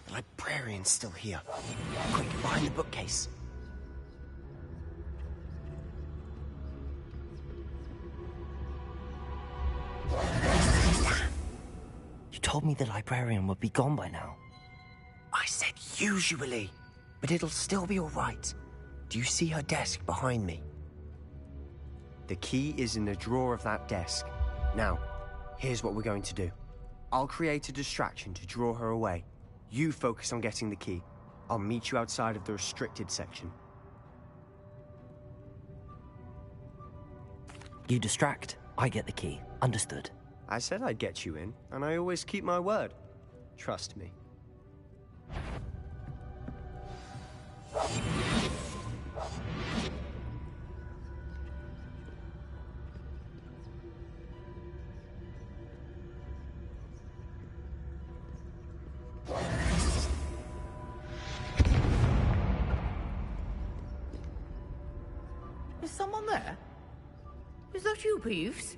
Speaker 19: The librarian's still here. Quick, behind the bookcase.
Speaker 9: You told me the librarian would be gone by now.
Speaker 19: I said usually, but it'll still be all right. Do you see her desk behind me? The key is in the drawer of that desk. Now, here's what we're going to do. I'll create a distraction to draw her away. You focus on getting the key. I'll meet you outside of the restricted section.
Speaker 9: You distract, I get the key. Understood.
Speaker 19: I said I'd get you in, and I always keep my word. Trust me.
Speaker 4: Is someone there? Is that you, Peeves?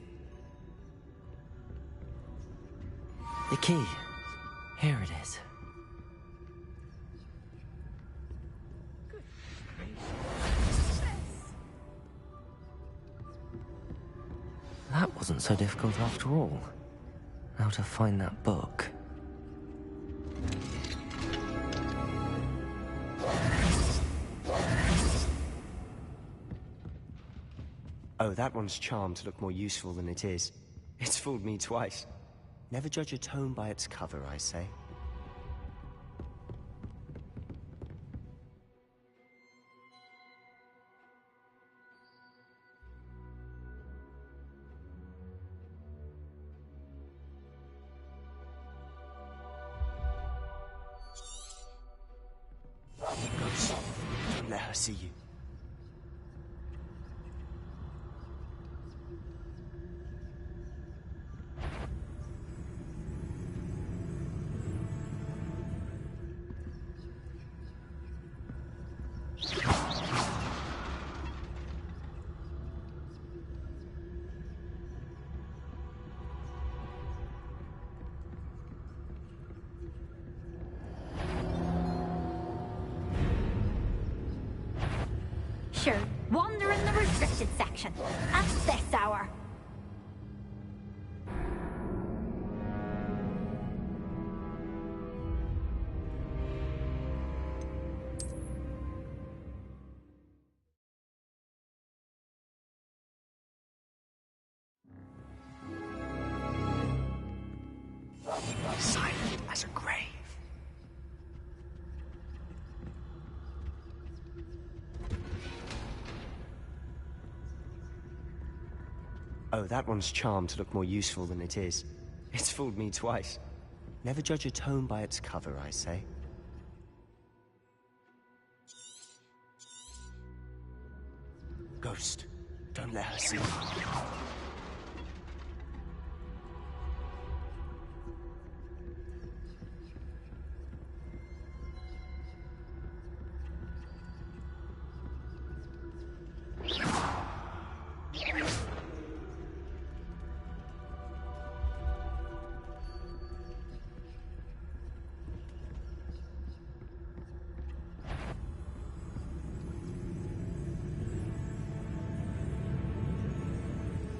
Speaker 9: The key. Here it is. That wasn't so difficult after all. How to find that book.
Speaker 19: Oh, that one's charmed to look more useful than it is. It's fooled me twice. Never judge a tome by its cover, I say. Ghost, don't let her see you.
Speaker 21: Sure, wander in the restricted section at this hour.
Speaker 19: Silent as a grave. Oh, that one's charmed to look more useful than it is. It's fooled me twice. Never judge a tome by its cover, I say. Ghost, don't let her see you.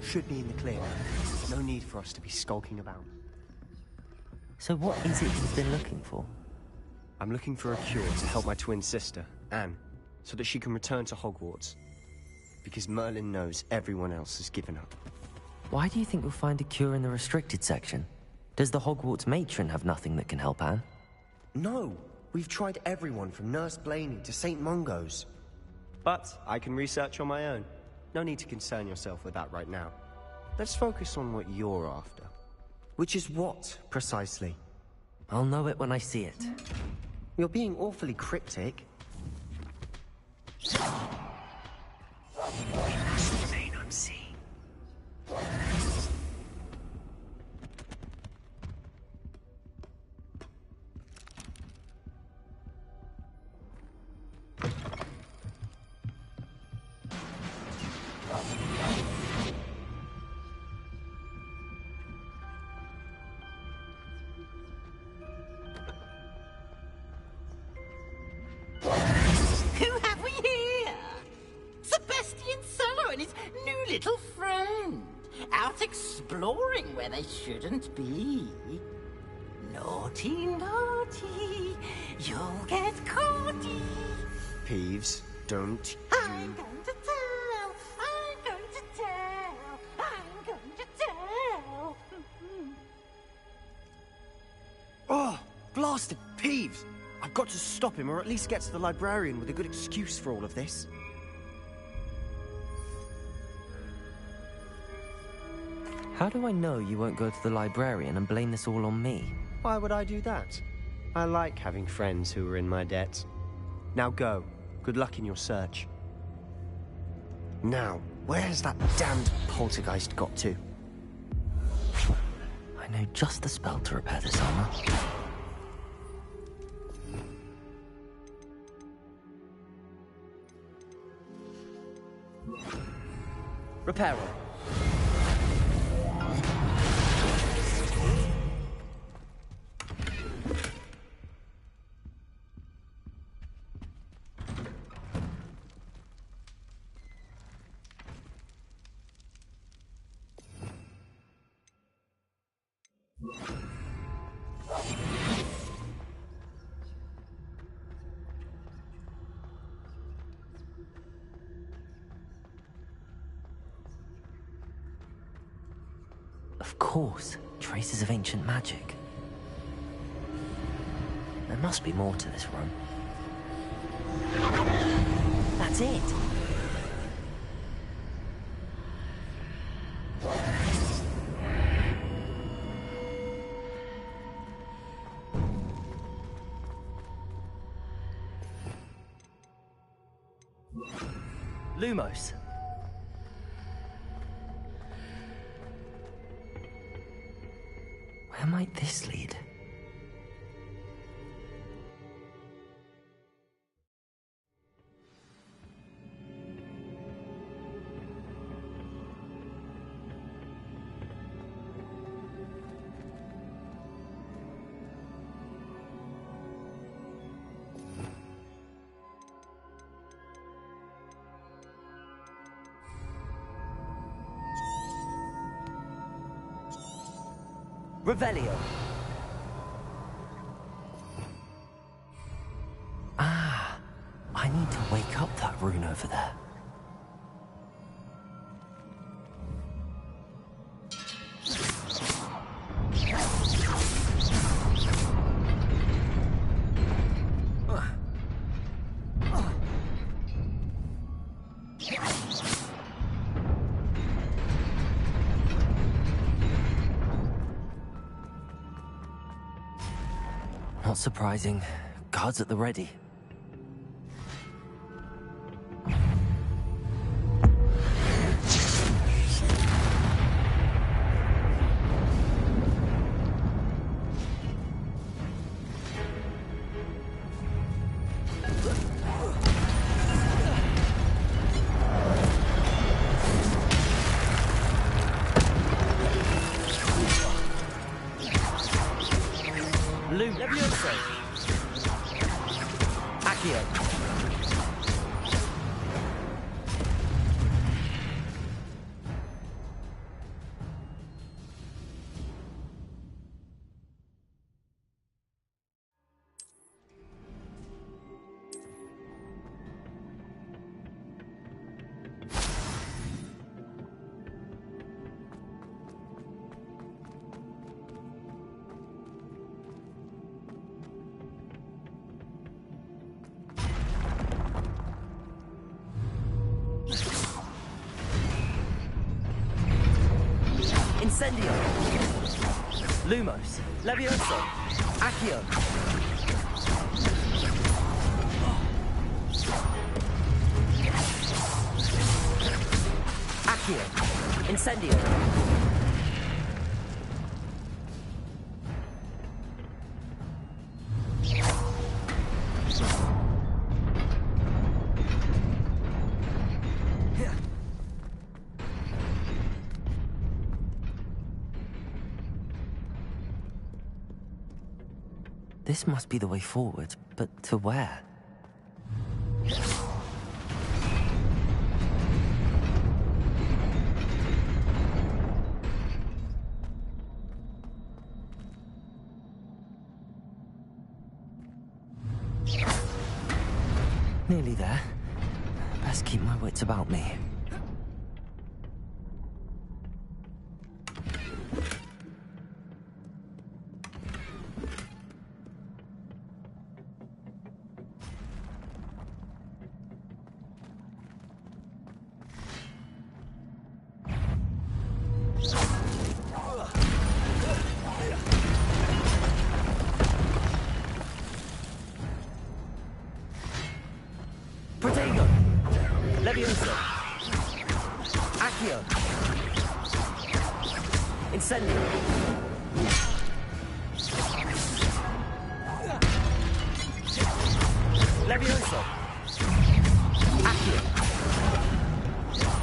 Speaker 19: Should be in the clear now. No need for us to be skulking about.
Speaker 9: So what is it you've been looking for?
Speaker 19: I'm looking for a cure to help my twin sister, Anne, so that she can return to Hogwarts. Because Merlin knows everyone else has given up.
Speaker 9: Why do you think you'll find a cure in the restricted section? Does the Hogwarts matron have nothing that can help Anne?
Speaker 19: No! We've tried everyone from Nurse Blaney to St. Mungo's. But I can research on my own. No need to concern yourself with that right now. Let's focus on what you're after. Which is what, precisely?
Speaker 9: I'll know it when I see it.
Speaker 19: You're being awfully cryptic.
Speaker 9: We must remain unseen.
Speaker 16: Who have we here? Sebastian Solo and his new little friend. Out exploring where they shouldn't be. Naughty, naughty. You'll get caughty.
Speaker 19: Peeves, don't
Speaker 16: I'm going to tell. I'm going to tell. I'm going to tell.
Speaker 19: Oh, blasted Peeves! I've got to stop him, or at least get to the librarian with a good excuse for all of this.
Speaker 9: How do I know you won't go to the librarian and blame this all on me?
Speaker 19: Why would I do that? I like having friends who are in my debt. Now go. Good luck in your search. Now, where's that damned poltergeist got to?
Speaker 9: I know just the spell to repair this armor.
Speaker 19: Reparo.
Speaker 9: Of course, traces of ancient magic. There must be more to this room. That's it! Lumos. Where might this lead? Revelio. Ah, I need to wake up that rune over there. Not surprising. Guards at the ready. Incendio. Lumos. Levioso. Accio. Accio. Incendio. This must be the way forward, but to where? Nearly there. Best keep my wits about me. Levioso. Accio. Incendio. Levioso. Accio.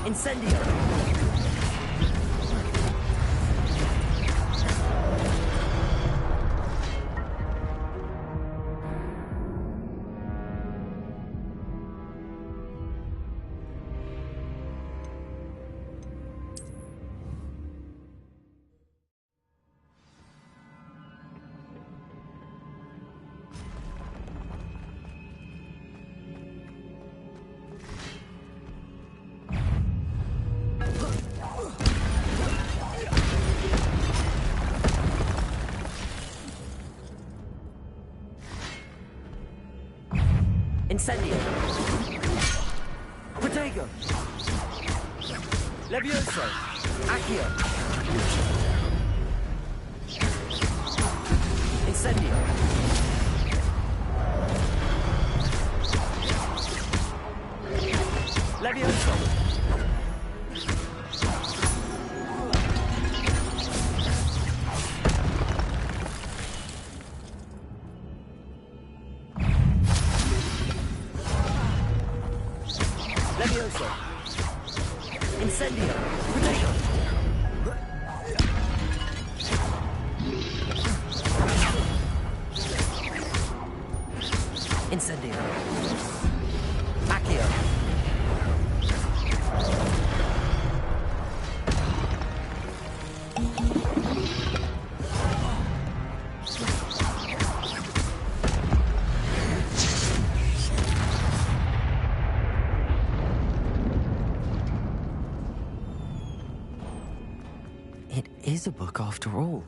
Speaker 9: Incendio. Incendio. Protego. Levioso. Accio. Incendio. Levioso. Levioso. Incendio. Protego. Incendio. Accio. It is a book after all.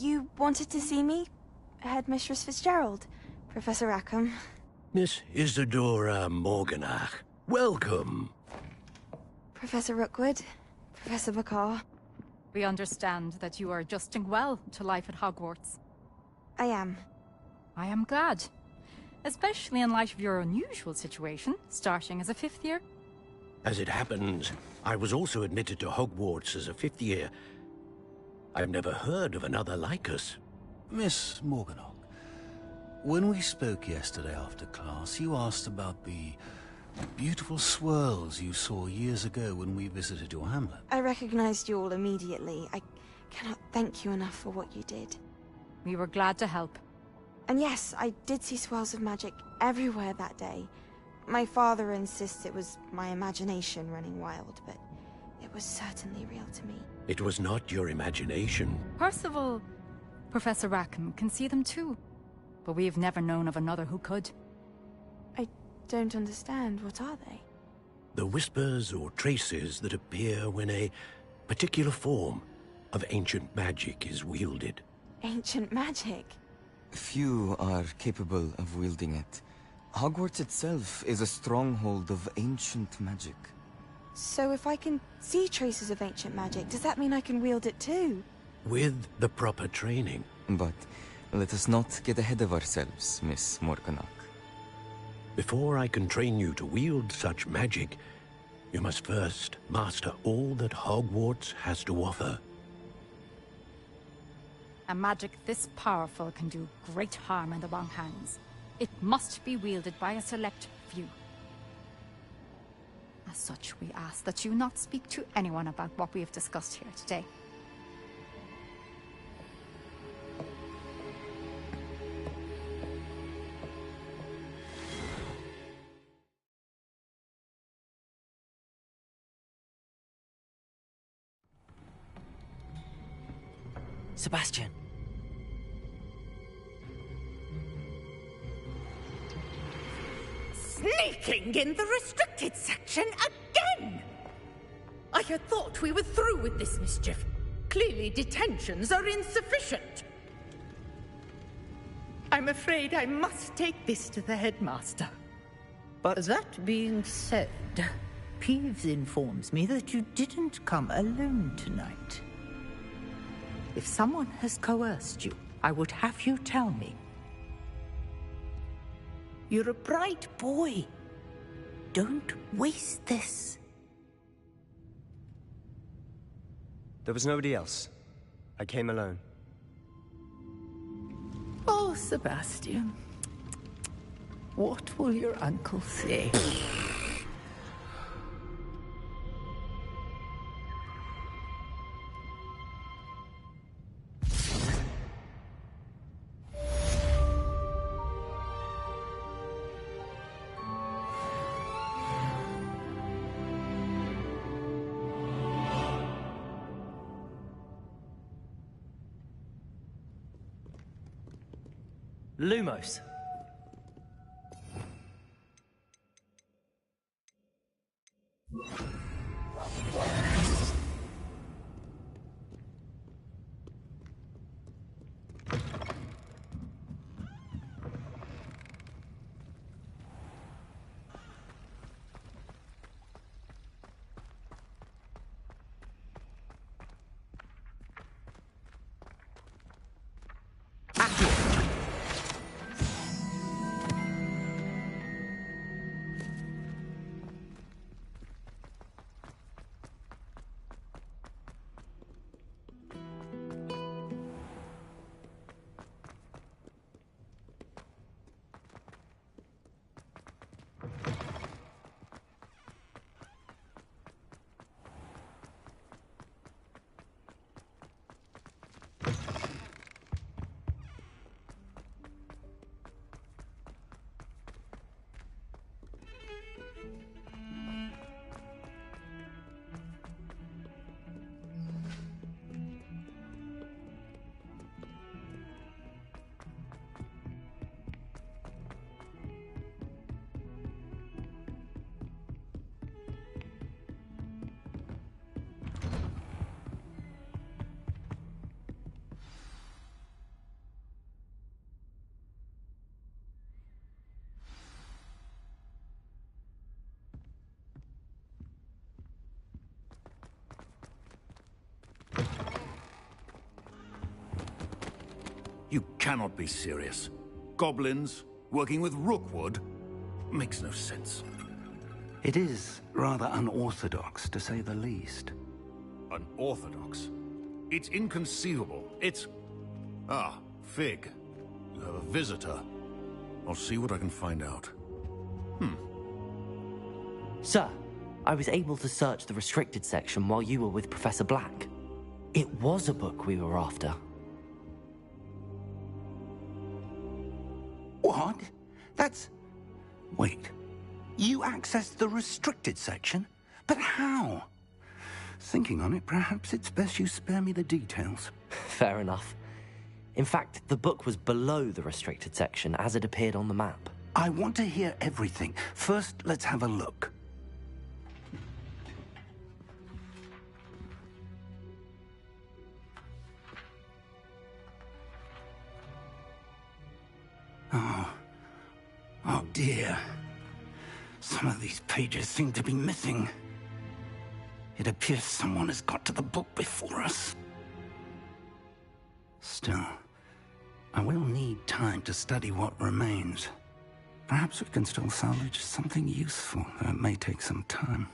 Speaker 8: You wanted to see me? Headmistress Fitzgerald? Professor Rackham?
Speaker 12: Miss Isadora Morganach, welcome.
Speaker 8: Professor Rookwood? Professor Bakar?
Speaker 21: We understand that you are adjusting well to life at Hogwarts.
Speaker 8: I am.
Speaker 21: I am glad. Especially in light of your unusual situation, starting as a 5th year.
Speaker 12: As it happens, I was also admitted to Hogwarts as a 5th year. I've never heard of another like us.
Speaker 2: Miss Morganach, when we spoke yesterday after class, you asked about the beautiful swirls you saw years ago when we visited your hamlet.
Speaker 8: I recognized you all immediately. I cannot thank you enough for what you did.
Speaker 21: We were glad to help.
Speaker 8: And yes, I did see swirls of magic everywhere that day. My father insists it was my imagination running wild, but it was certainly real to me.
Speaker 12: It was not your imagination.
Speaker 21: Percival, Professor Rackham can see them too. But we have never known of another who could.
Speaker 8: I don't understand. What are they?
Speaker 12: The whispers or traces that appear when a particular form of ancient magic is wielded.
Speaker 8: Ancient magic?
Speaker 22: Few are capable of wielding it. Hogwarts itself is a stronghold of ancient magic.
Speaker 8: So if I can see traces of ancient magic, does that mean I can wield it too?
Speaker 12: With the proper training.
Speaker 22: But Let us not get ahead of ourselves, Miss Morganach.
Speaker 5: Before I can train you to wield such magic, you must first master all that Hogwarts has to offer.
Speaker 21: A magic this powerful can do great harm in the wrong hands. It must be wielded by a select few. As such, we ask that you not speak to anyone about what we have discussed here today.
Speaker 9: Sebastian.
Speaker 4: Sneaking in the restricted section again! I had thought we were through with this mischief. Clearly detentions are insufficient. I'm afraid I must take this to the headmaster.
Speaker 7: But that being said, Peeves informs me that you didn't come alone tonight. If someone has coerced you, I would have you tell me. You're a bright boy. Don't waste this.
Speaker 19: There was nobody else. I came alone.
Speaker 7: Oh, Sebastian. What will your uncle say?
Speaker 9: Lumos.
Speaker 12: You cannot be serious. Goblins, working with Rookwood? Makes no sense.
Speaker 17: It is rather unorthodox, to say the least.
Speaker 12: Unorthodox? It's inconceivable. It's... Ah, Fig. You have a visitor. I'll see what I can find out.
Speaker 9: Sir, I was able to search the restricted section while you were with Professor Black. It was a book we were after.
Speaker 17: What? That's... Wait. You accessed the restricted section? But how? Thinking on it, perhaps it's best you spare me the details.
Speaker 9: Fair enough. In fact, the book was below the restricted section as it appeared on the map.
Speaker 17: I want to hear everything. First, let's have a look. Oh dear. Some of these pages seem to be missing. It appears someone has got to the book before us. Still, I will need time to study what remains. Perhaps we can still salvage something useful, though it may take some time.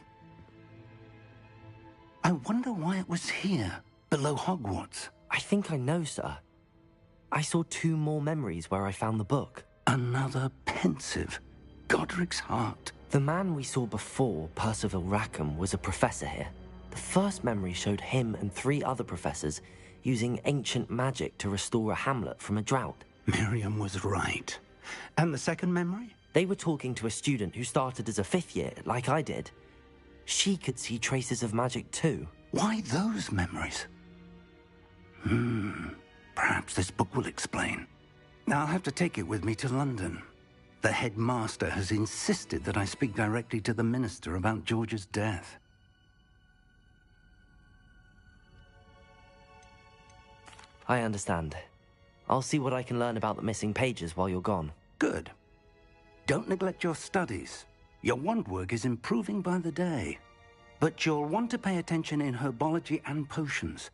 Speaker 17: I wonder why it was here, below Hogwarts.
Speaker 9: I think I know, sir. I saw 2 more memories where I found the book.
Speaker 17: Another pensive. Godric's heart.
Speaker 9: The man we saw before, Percival Rackham, was a professor here. The first memory showed him and 3 other professors using ancient magic to restore a hamlet from a drought.
Speaker 17: Miriam was right. And the second memory?
Speaker 9: They were talking to a student who started as a 5th year, like I did. She could see traces of magic too.
Speaker 17: Why those memories? Perhaps this book will explain. I'll have to take it with me to London. The headmaster has insisted that I speak directly to the minister about George's death.
Speaker 9: I understand. I'll see what I can learn about the missing pages while you're gone.
Speaker 17: Good. Don't neglect your studies. Your wand work is improving by the day. But you'll want to pay attention in herbology and potions.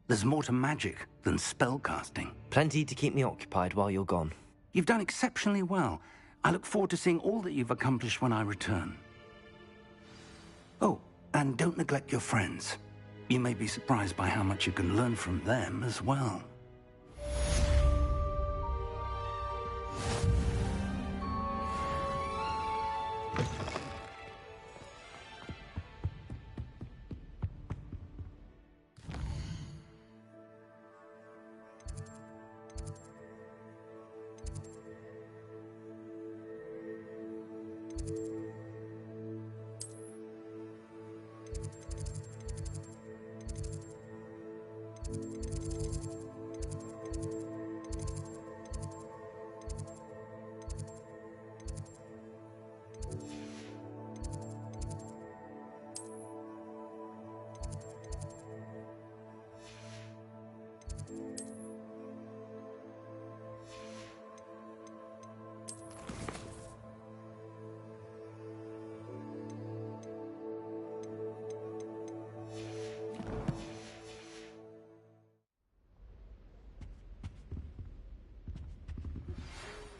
Speaker 17: There's more to magic than spellcasting.
Speaker 9: Plenty to keep me occupied while you're gone.
Speaker 17: You've done exceptionally well. I look forward to seeing all that you've accomplished when I return. Oh, and don't neglect your friends. You may be surprised by how much you can learn from them as well.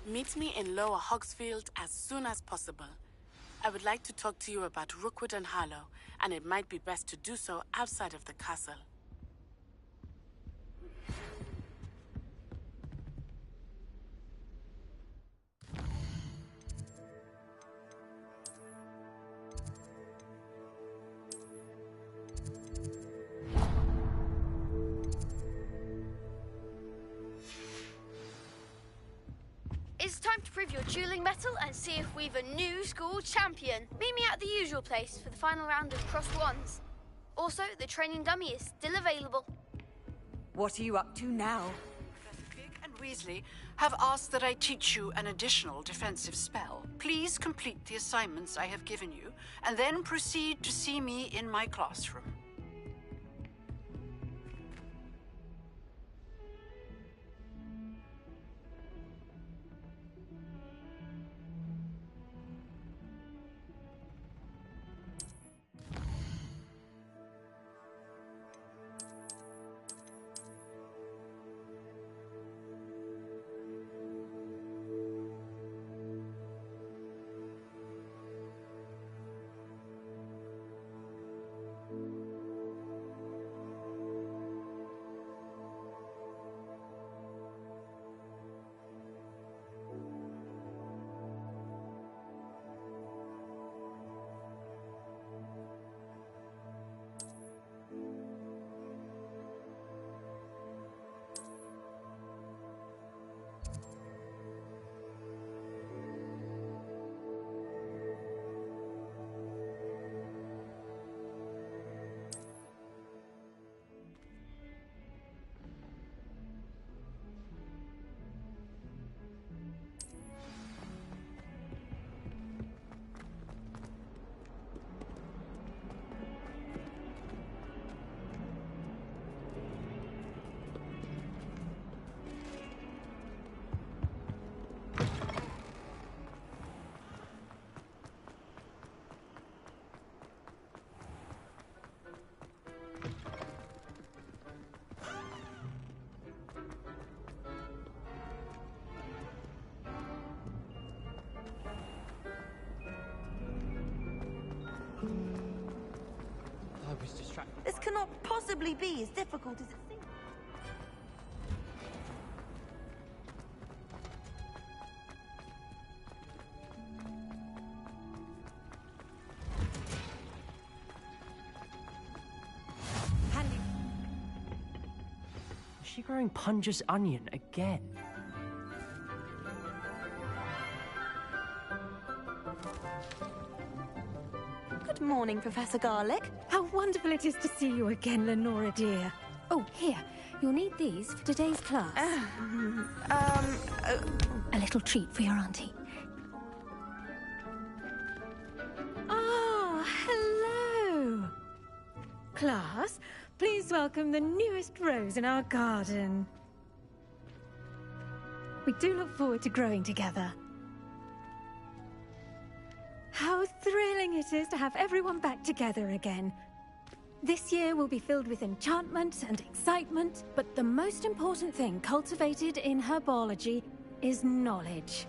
Speaker 10: Meet me in Lower Hogsfield as soon as possible. I would like to talk to you about Rookwood and Harlow, and it might be best to do so outside of the castle.
Speaker 20: It's time to prove your dueling mettle and see if we've a new school champion. Meet me at the usual place for the final round of crossed wands. Also, the training dummy is still available.
Speaker 15: What are you up to now?
Speaker 18: Professor Fig and Weasley have asked that I teach you an additional defensive spell. Please complete the assignments I have given you, and then proceed to see me in my classroom.
Speaker 13: was distracted.
Speaker 15: This cannot possibly be as difficult as it seems.
Speaker 9: Is she growing Punja's onion again?
Speaker 15: Good morning, Professor Garlic.
Speaker 1: How wonderful it is to see you again, Lenora dear. Oh, here. You'll need these for today's class. A little treat for your auntie. Ah, hello. Class, please welcome the newest rose in our garden. We do look forward to growing together. How thrilling it is to have everyone back together again. This year will be filled with enchantment and excitement, but the most important thing cultivated in herbology is knowledge.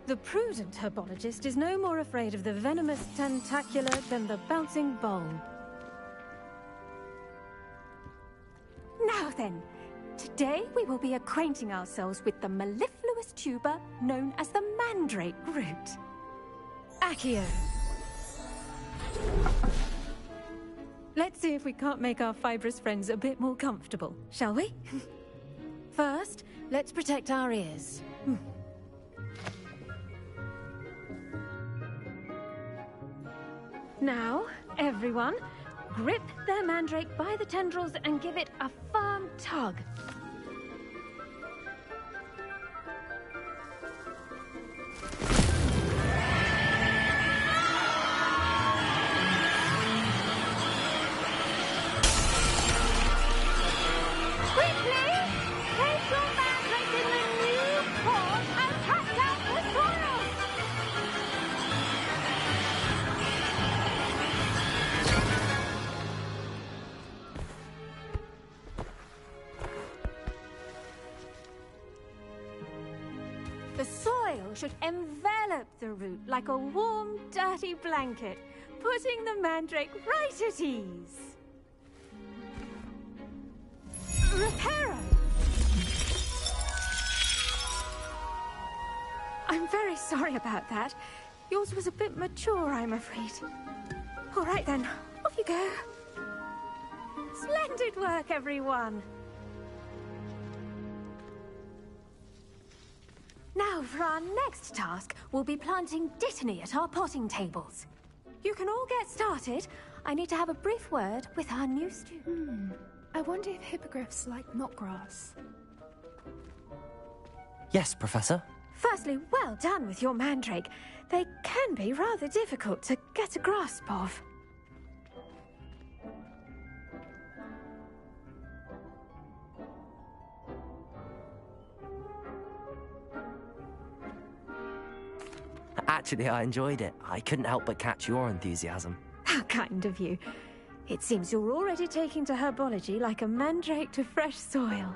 Speaker 1: The prudent herbologist is no more afraid of the venomous tentacula than the bouncing bulb. Now then, today we will be acquainting ourselves with the mellifluous tuber known as the mandrake root. Accio. Let's see if we can't make our fibrous friends a bit more comfortable, shall we? First, let's protect our ears. Now, everyone, grip their mandrake by the tendrils and give it a firm tug. The soil should envelop the root like a warm, dirty blanket, putting the mandrake right at ease. Reparo! I'm very sorry about that. Yours was a bit mature, I'm afraid. All right then, off you go. Splendid work, everyone. Now, for our next task, we'll be planting dittany at our potting tables. You can all get started. I need to have a brief word with our new student.
Speaker 14: I wonder if hippogriffs like knotgrass.
Speaker 9: Yes, Professor.
Speaker 1: Firstly, well done with your mandrake. They can be rather difficult to get a grasp of.
Speaker 9: Actually, I enjoyed it. I couldn't help but catch your enthusiasm.
Speaker 1: How kind of you. It seems you're already taking to herbology like a mandrake to fresh soil.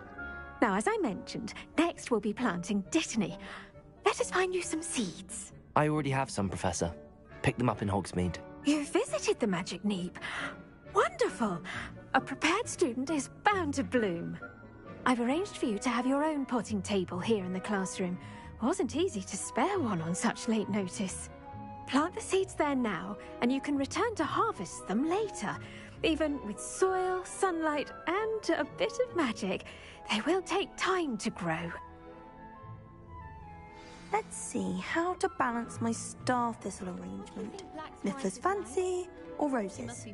Speaker 1: Now, as I mentioned, next we'll be planting dittany. Let us find you some seeds.
Speaker 9: I already have some, Professor. Picked them up in Hogsmeade.
Speaker 1: You visited the Magic Neep. Wonderful. A prepared student is bound to bloom. I've arranged for you to have your own potting table here in the classroom. Wasn't easy to spare one on such late notice. Plant the seeds there now, and you can return to harvest them later. Even with soil, sunlight, and a bit of magic, they will take time to grow.
Speaker 15: Let's see how to balance my star thistle arrangement. Niffler's fancy or roses?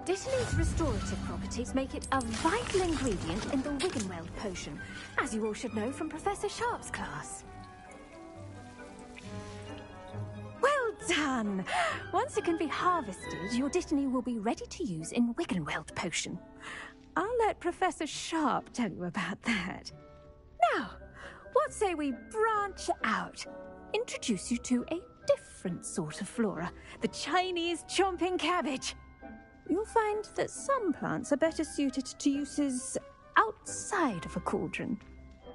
Speaker 1: Dittany's restorative properties make it a vital ingredient in the Wiggenweld potion, as you all should know from Professor Sharp's class. Well done! Once it can be harvested, your dittany will be ready to use in Wiggenweld potion. I'll let Professor Sharp tell you about that. Now, what say we branch out? Introduce you to a different sort of flora, the Chinese chomping cabbage. You'll find that some plants are better suited to uses outside of a cauldron.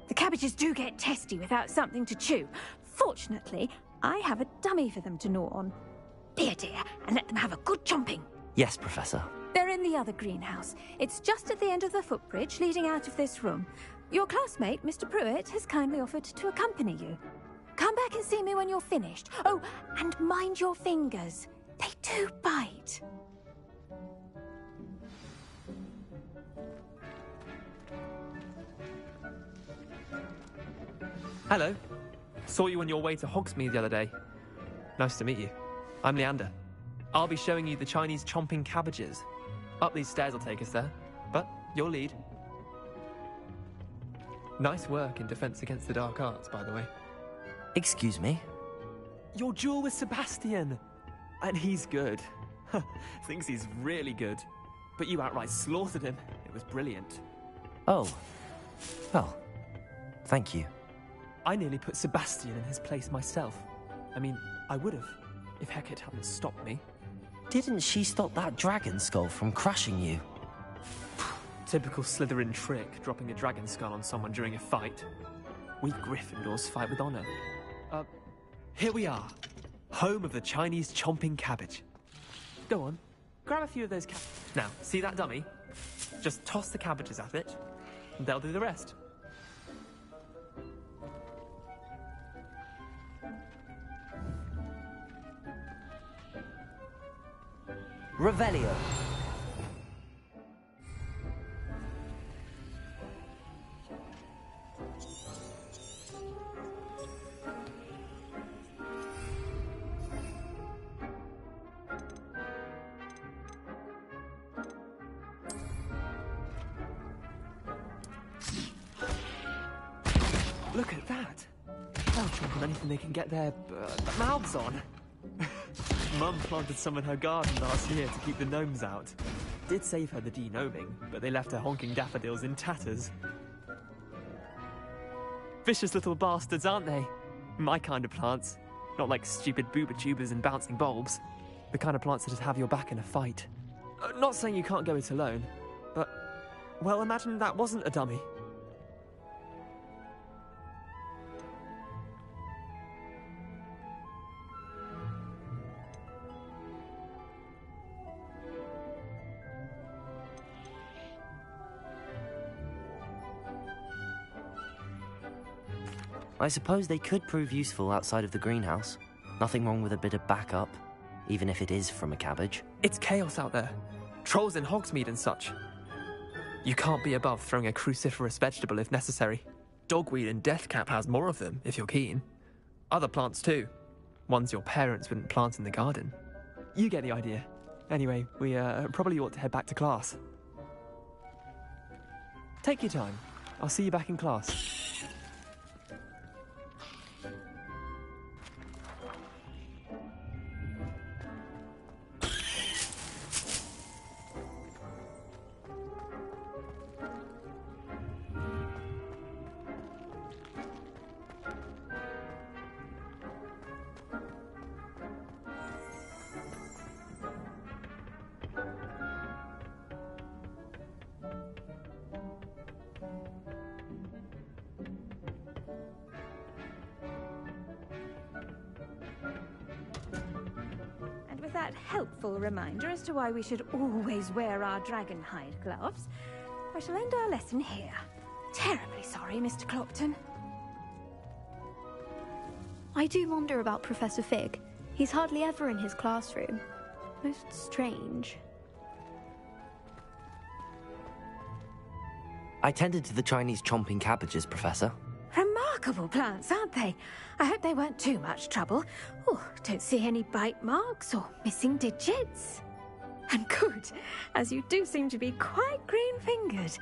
Speaker 1: The cabbages do get testy without something to chew. Fortunately, I have a dummy for them to gnaw on. Be dear, and let them have a good chomping.
Speaker 9: Yes, Professor.
Speaker 1: They're in the other greenhouse. It's just at the end of the footbridge leading out of this room. Your classmate, Mr. Pruitt, has kindly offered to accompany you. Come back and see me when you're finished. Oh, and mind your fingers. They do bite.
Speaker 6: Hello. Saw you on your way to Hogsmeade the other day. Nice to meet you. I'm Leander. I'll be showing you the Chinese chomping cabbages. Up these stairs will take us there, but your lead. Nice work in Defense Against the Dark Arts, by the way.
Speaker 9: Excuse me?
Speaker 6: Your duel with Sebastian! And he's good. Thinks he's really good. But you outright slaughtered him. It was brilliant.
Speaker 9: Oh. Well, thank you.
Speaker 6: I nearly put Sebastian in his place myself. I mean, I would have, if Hecate hadn't stopped me.
Speaker 9: Didn't she stop that dragon skull from crushing you?
Speaker 6: Typical Slytherin trick, dropping a dragon skull on someone during a fight. We Gryffindors fight with honor. Here we are. Home of the Chinese chomping cabbage. Go on, grab a few of those Now, see that dummy? Just toss the cabbages at it, and they'll do the rest.
Speaker 9: Revelio.
Speaker 6: Look at that. They'll chomp on anything they can get their mouths on. Mum planted some in her garden last year to keep the gnomes out. Did save her the de-gnoming, but they left her honking daffodils in tatters. Vicious little bastards, aren't they? My kind of plants. Not like stupid booba tubers and bouncing bulbs. The kind of plants that'd have your back in a fight. Not saying you can't go it alone, but... well, imagine that wasn't a dummy.
Speaker 9: I suppose they could prove useful outside of the greenhouse. Nothing wrong with a bit of backup, even if it is from a cabbage.
Speaker 6: It's chaos out there. Trolls in Hogsmeade and such. You can't be above throwing a cruciferous vegetable if necessary. Dogweed and deathcap has more of them, if you're keen. Other plants too. Ones your parents wouldn't plant in the garden. You get the idea. Anyway, we probably ought to head back to class. Take your time. I'll see you back in class.
Speaker 1: That helpful reminder as to why we should always wear our dragon hide gloves, I shall end our lesson here. Terribly sorry, Mr. Clopton.
Speaker 20: I do wonder about Professor Fig. He's hardly ever in his classroom. Most strange.
Speaker 9: I tended to the Chinese chomping cabbages, Professor.
Speaker 1: Remarkable plants, aren't they? I hope they weren't too much trouble. Oh, don't see any bite marks or missing digits. And good, as you do seem to be quite green-fingered.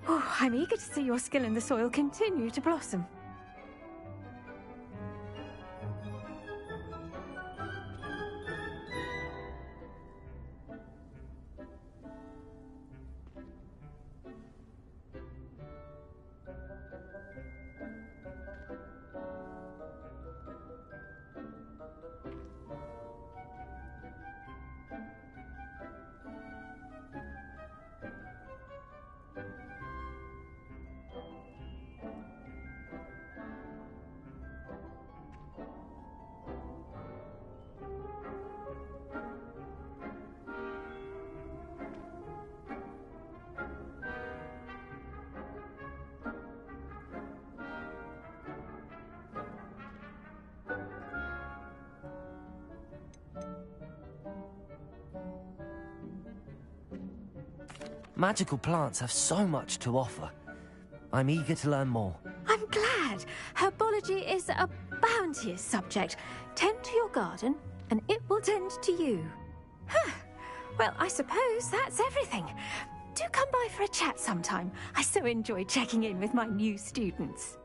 Speaker 1: Oh, I'm eager to see your skill in the soil continue to blossom.
Speaker 9: Magical plants have so much to offer. I'm eager to learn more.
Speaker 1: I'm glad. Herbology is a bounteous subject. Tend to your garden, and it will tend to you. Huh. Well, I suppose that's everything. Do come by for a chat sometime. I so enjoy checking in with my new students.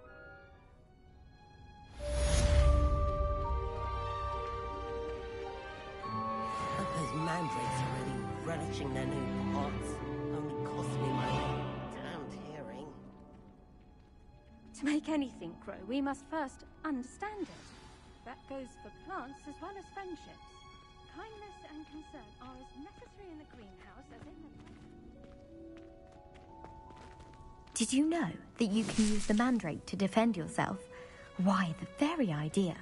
Speaker 3: Those mandrakes are really relishing their new pots. Only cost me my damned hearing.
Speaker 1: To make anything grow, we must first understand it. That goes for plants as well as friendships. Kindness and concern are as necessary in the greenhouse as in the...
Speaker 11: Did you know that you can use the mandrake to defend yourself? Why, the very idea.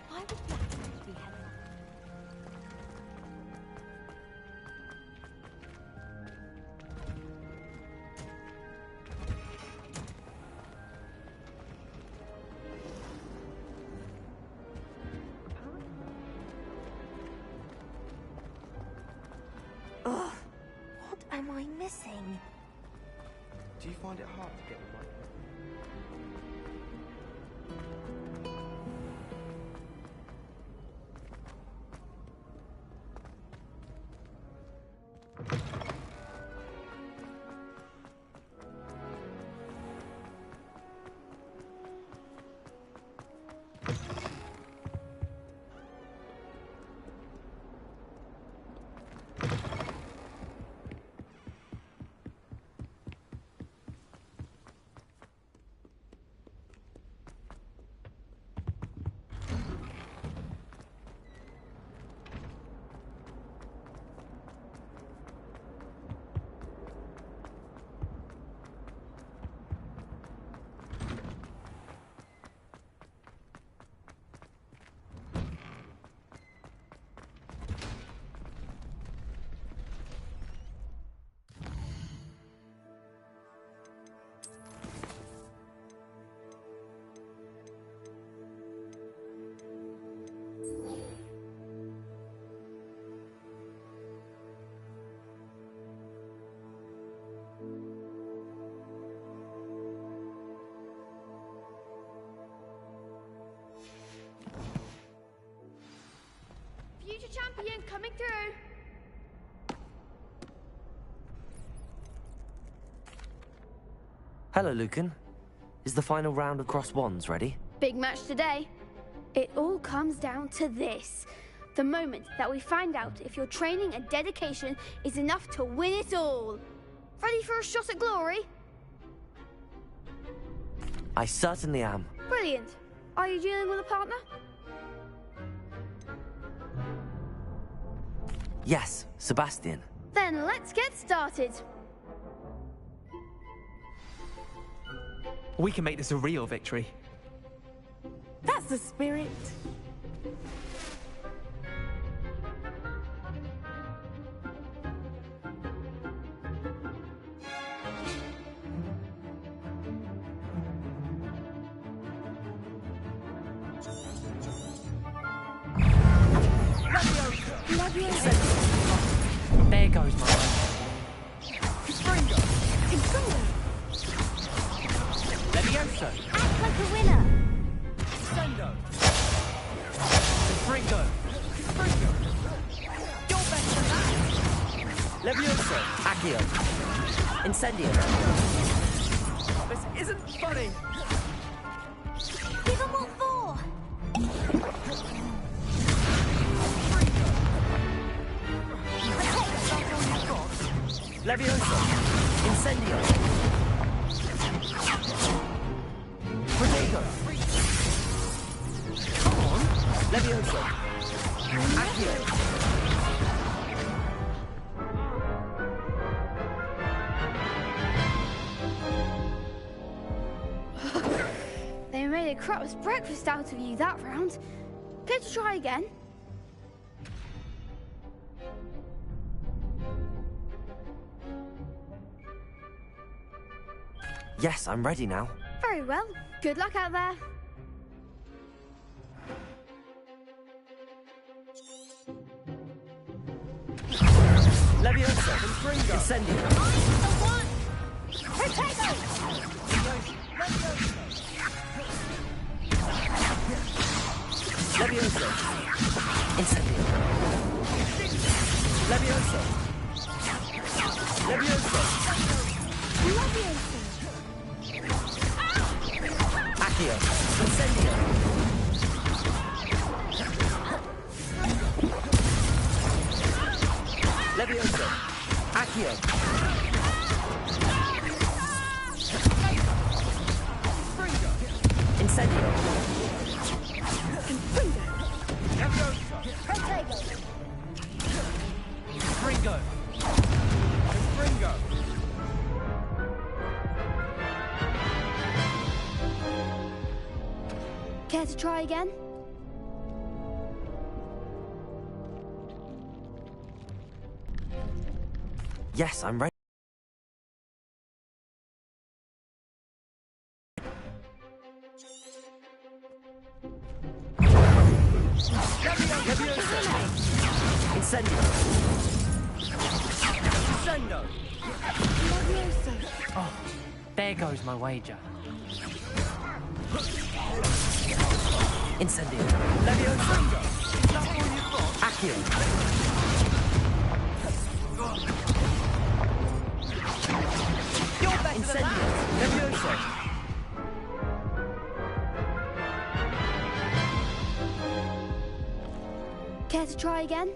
Speaker 1: I would like to be helpful.
Speaker 15: Ugh, what am I missing?
Speaker 19: Do you find it hard to get the right?
Speaker 20: Future champion coming through.
Speaker 9: Hello, Lucan. Is the final round of Cross Wands ready?
Speaker 20: Big match today. It all comes down to this. The moment that we find out if your training and dedication is enough to win it all. Ready for a shot at glory?
Speaker 9: I certainly am.
Speaker 20: Brilliant. Are you dealing with a partner?
Speaker 9: Yes, Sebastian.
Speaker 20: Then let's get started.
Speaker 6: We can make this a real victory.
Speaker 10: That's the spirit.
Speaker 6: There goes my way. Levioso.
Speaker 20: Act like a winner.
Speaker 6: Sendo. Fringo. You're better than that.
Speaker 9: Levioso. Accio. Incendio.
Speaker 6: This isn't funny.
Speaker 20: Give them what for.
Speaker 9: Levioso. Incendio. Protego. Come on. Levioso. Accio.
Speaker 20: They made a crap's breakfast out of you that round. Care to try again?
Speaker 9: Yes, I'm ready now.
Speaker 20: Very well. Good luck out there.
Speaker 9: Levioso. Incendio.
Speaker 20: Protego!
Speaker 9: Levioso. Incendio. Levioso. Levioso. Accio. Incendio. Levioso. Accio. Incendio.
Speaker 6: Fringo. Fringo.
Speaker 20: Care to try again?
Speaker 9: Yes, I'm ready. Incendio.
Speaker 6: Sendo. Oh, there goes my wager.
Speaker 9: Incendio. Levioso. Accio.
Speaker 6: You're better than
Speaker 9: Incendio. Levioso.
Speaker 20: Care to try again?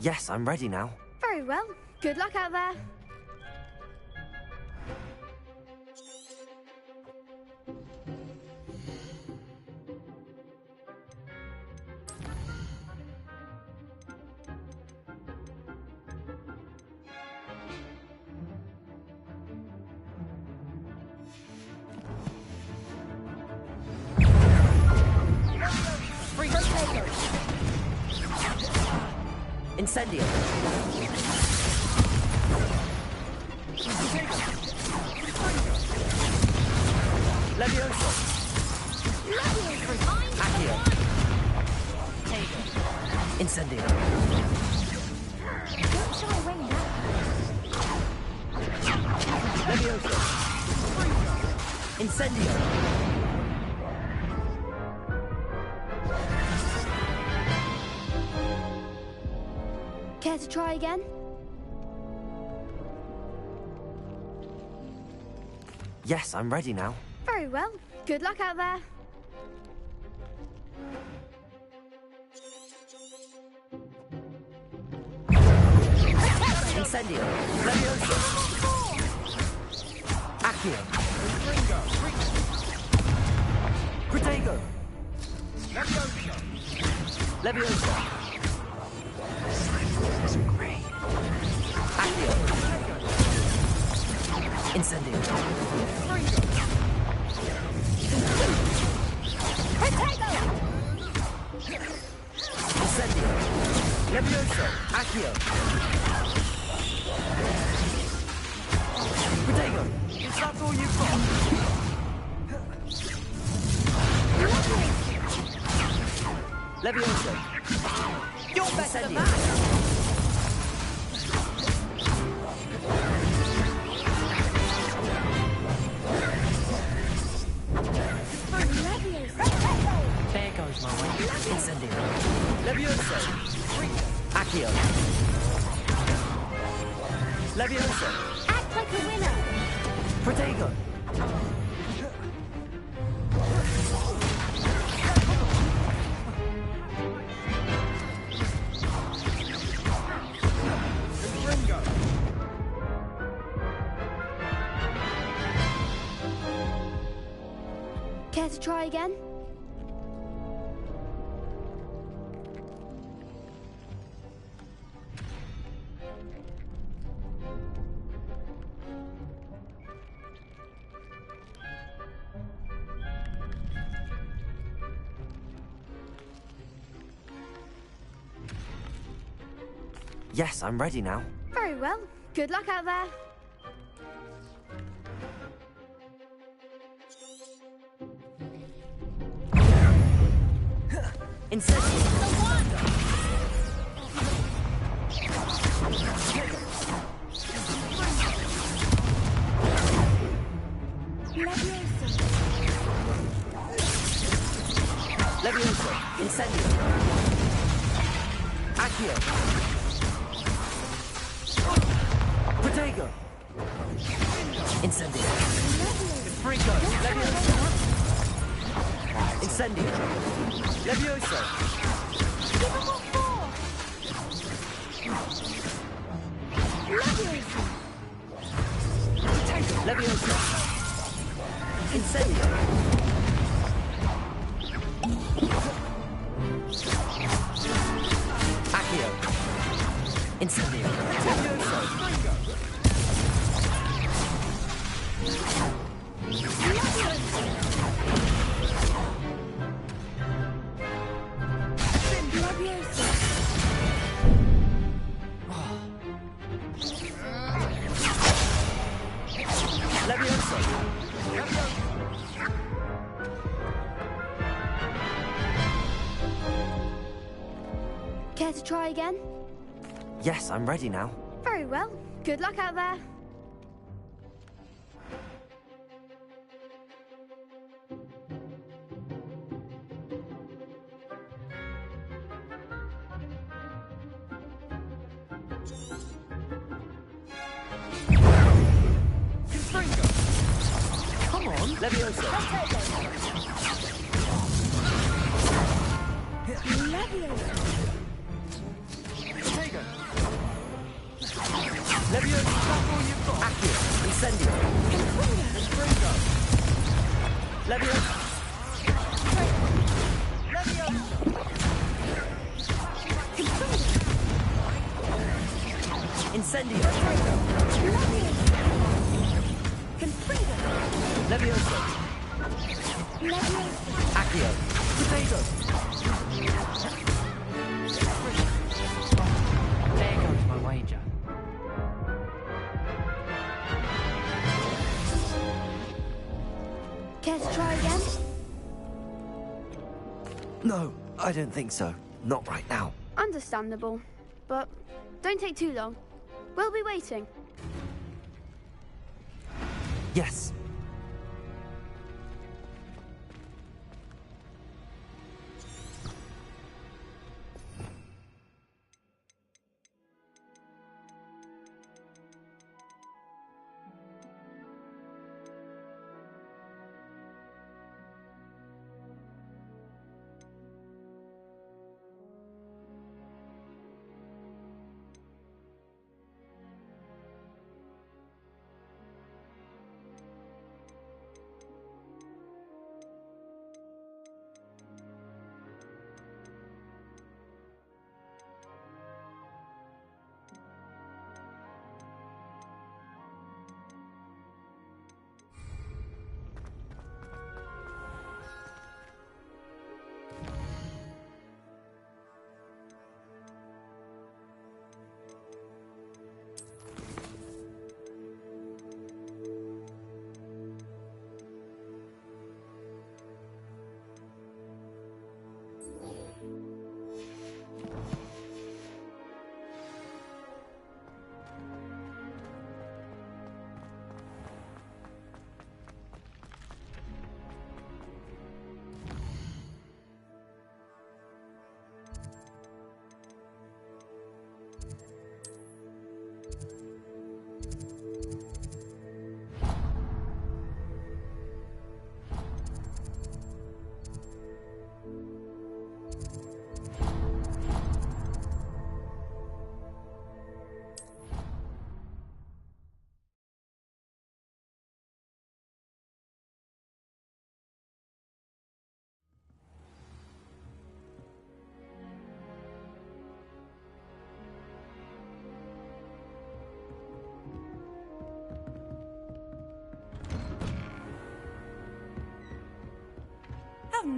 Speaker 9: Yes, I'm ready now.
Speaker 20: Very well. Good luck out there.
Speaker 9: Incendio. Levioso. Accio. Incendio.
Speaker 20: Don't shy away now.
Speaker 9: Levioso. Incendio.
Speaker 20: Care to try again?
Speaker 9: Yes, I'm ready now.
Speaker 20: Very well. Good luck out there.
Speaker 9: Incendio. Levioso. Accio. Protego.
Speaker 6: Levioso.
Speaker 9: Leviosa. This is great. Accio. Incendio. Incendio. Levioso. Accio. Protego. Is that all you've got? Levioso. You're better than that! There goes my way. Incendio. Levioso. Accio. Levioso.
Speaker 20: Act like a winner.
Speaker 9: Protego.
Speaker 20: Care to try again?
Speaker 9: Yes, I'm ready now.
Speaker 20: Very well. Good luck out there.
Speaker 9: Incendio. Levioso. Incendio. Accio. Protego. Incendio. Frigo. Levioso. Incendio. Levioso. Levioso. Incendio. Accio. Incendio. Levioso.
Speaker 20: Care to try again?
Speaker 9: Yes, I'm ready now.
Speaker 20: Very well. Good luck out there.
Speaker 9: Come on, Levioso. Levioso, that's all you've got. Accio. Incendio. Levioso. Incendio. Levioso. Accio. Potato. There goes my wager.
Speaker 20: Care to try again?
Speaker 9: No, I don't think so. Not right now.
Speaker 20: Understandable. But don't take too long. We'll be waiting.
Speaker 9: Yes.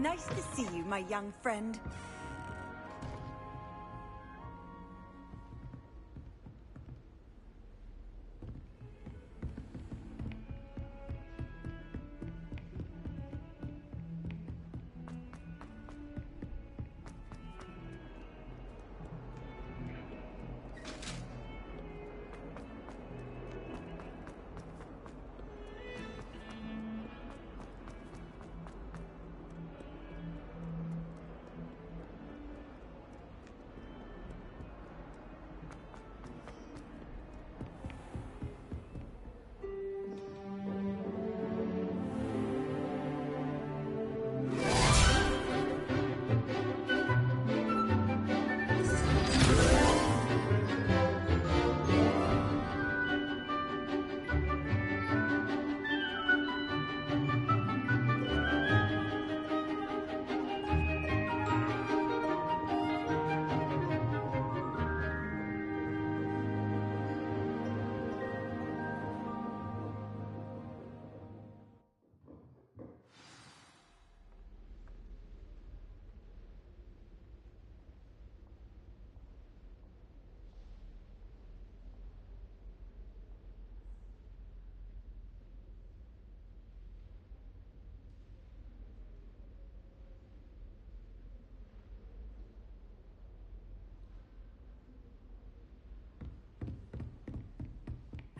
Speaker 2: Nice to see you, my young friend.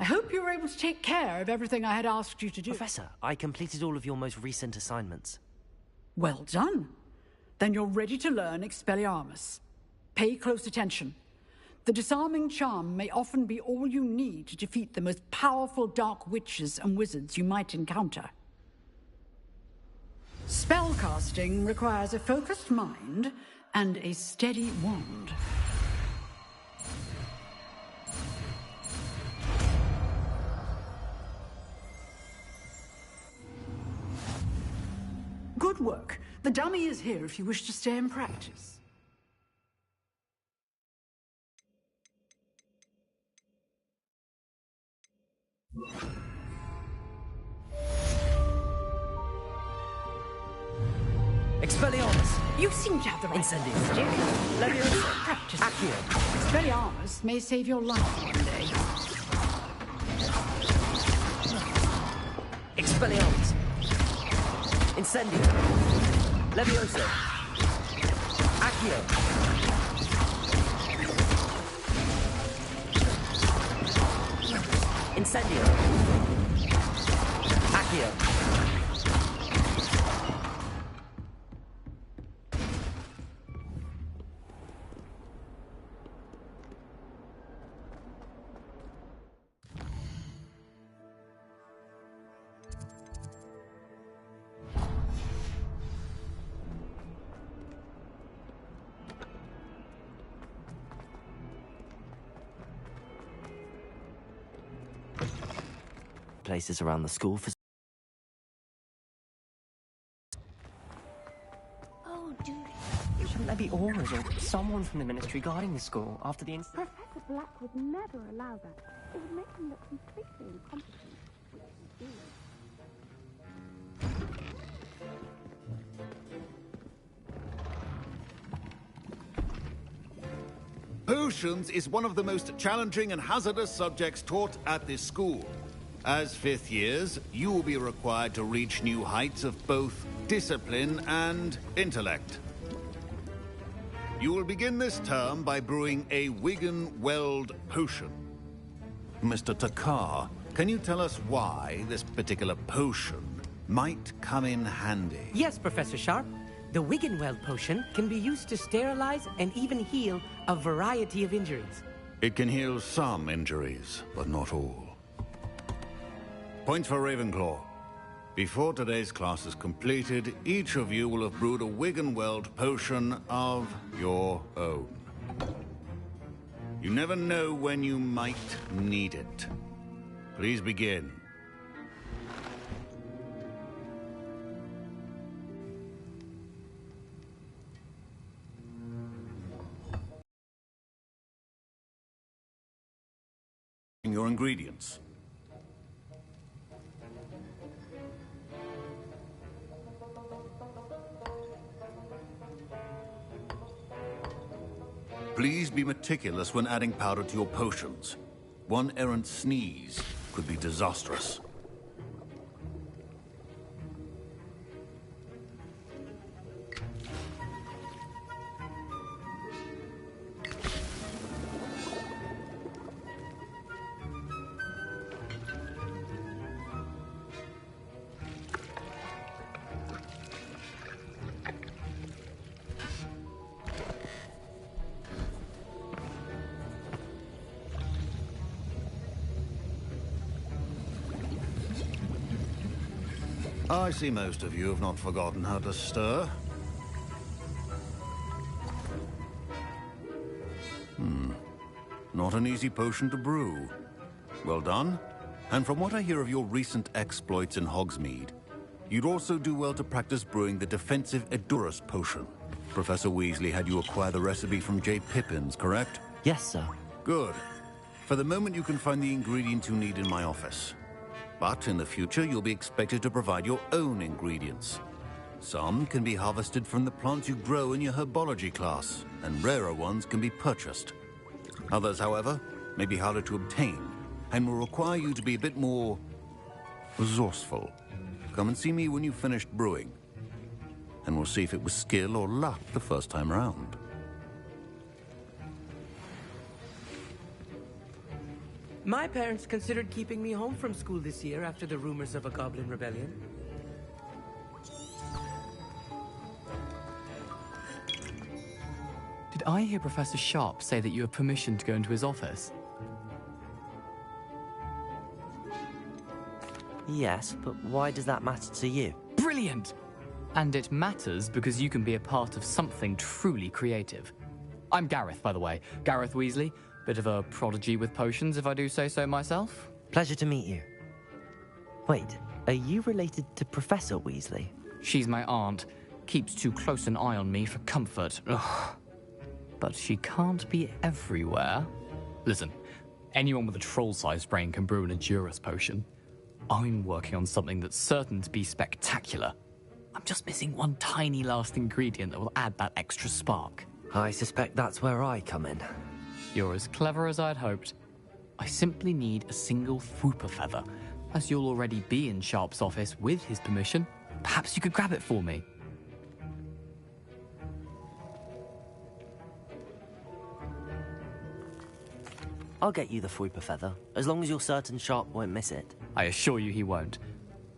Speaker 18: I hope you were able to take care of everything I had asked you to do.
Speaker 9: Professor, I completed all of your most recent assignments.
Speaker 18: Well done. Then you're ready to learn Expelliarmus. Pay close attention. The disarming charm may often be all you need to defeat the most powerful dark witches and wizards you might encounter. Spellcasting requires a focused mind and a steady wand. Good work. The dummy is here if you wish to stay and practice.
Speaker 9: Expelliarmus!
Speaker 18: You seem to have the right
Speaker 9: Incendio.
Speaker 18: Leviosa. Practice.
Speaker 9: Accio.
Speaker 18: Expelliarmus may save your life one day.
Speaker 9: Expelliarmus! Incendio. Leviosa. Accio. Incendio. Accio. Places around the school for...
Speaker 3: Oh, dude. Shouldn't there be aurors or someone from the ministry guarding the school after the incident?
Speaker 16: Professor Black would never allow that. It would make him look completely incompetent, which he did.
Speaker 23: Potions is one of the most challenging and hazardous subjects taught at this school. As fifth years, you will be required to reach new heights of both discipline and intellect. You will begin this term by brewing a Wiggenweld potion. Mr. Takar, can you tell us why this particular potion might come in handy?
Speaker 3: Yes, Professor Sharp. The Wiggenweld potion can be used to sterilize and even heal a variety of injuries.
Speaker 23: It can heal some injuries, but not all. Points for Ravenclaw. Before today's class is completed, each of you will have brewed a Wiggenweld potion of your own. You never know when you might need it. Please begin. Your ingredients. Please be meticulous when adding powder to your potions. One errant sneeze could be disastrous. I see most of you have not forgotten how to stir. Not an easy potion to brew. Well done. And from what I hear of your recent exploits in Hogsmeade, you'd also do well to practice brewing the defensive Edurus potion. Professor Weasley had you acquire the recipe from J. Pippins, correct?
Speaker 9: Yes, sir.
Speaker 23: Good. For the moment, you can find the ingredients you need in my office. But in the future, you'll be expected to provide your own ingredients. Some can be harvested from the plants you grow in your herbology class, and rarer ones can be purchased. Others, however, may be harder to obtain, and will require you to be a bit more resourceful. Come and see me when you've finished brewing, and we'll see if it was skill or luck the first time round.
Speaker 3: My parents considered keeping me home from school this year after the rumors of a goblin rebellion.
Speaker 5: Did I hear Professor Sharp say that you have permission to go into his office?
Speaker 9: Yes, but why does that matter to you?
Speaker 5: Brilliant! And it matters because you can be a part of something truly creative. I'm Gareth, by the way. Gareth Weasley. Bit of a prodigy with potions, if I do say so myself.
Speaker 9: Pleasure to meet you. Wait, are you related to Professor Weasley?
Speaker 5: She's my aunt. Keeps too close an eye on me for comfort. Ugh. But she can't be everywhere. Listen, anyone with a troll-sized brain can brew an Edurus potion. I'm working on something that's certain to be spectacular. I'm just missing one tiny last ingredient that will add that extra spark.
Speaker 9: I suspect that's where I come in.
Speaker 5: You're as clever as I'd hoped. I simply need a single Fwooper feather. As you'll already be in Sharp's office with his permission, perhaps you could grab it for me.
Speaker 9: I'll get you the Fwooper feather, as long as you're certain Sharp won't miss it.
Speaker 5: I assure you he won't.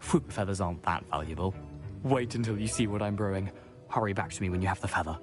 Speaker 5: Fwooper feathers aren't that valuable. Wait until you see what I'm brewing. Hurry back to me when you have the feather.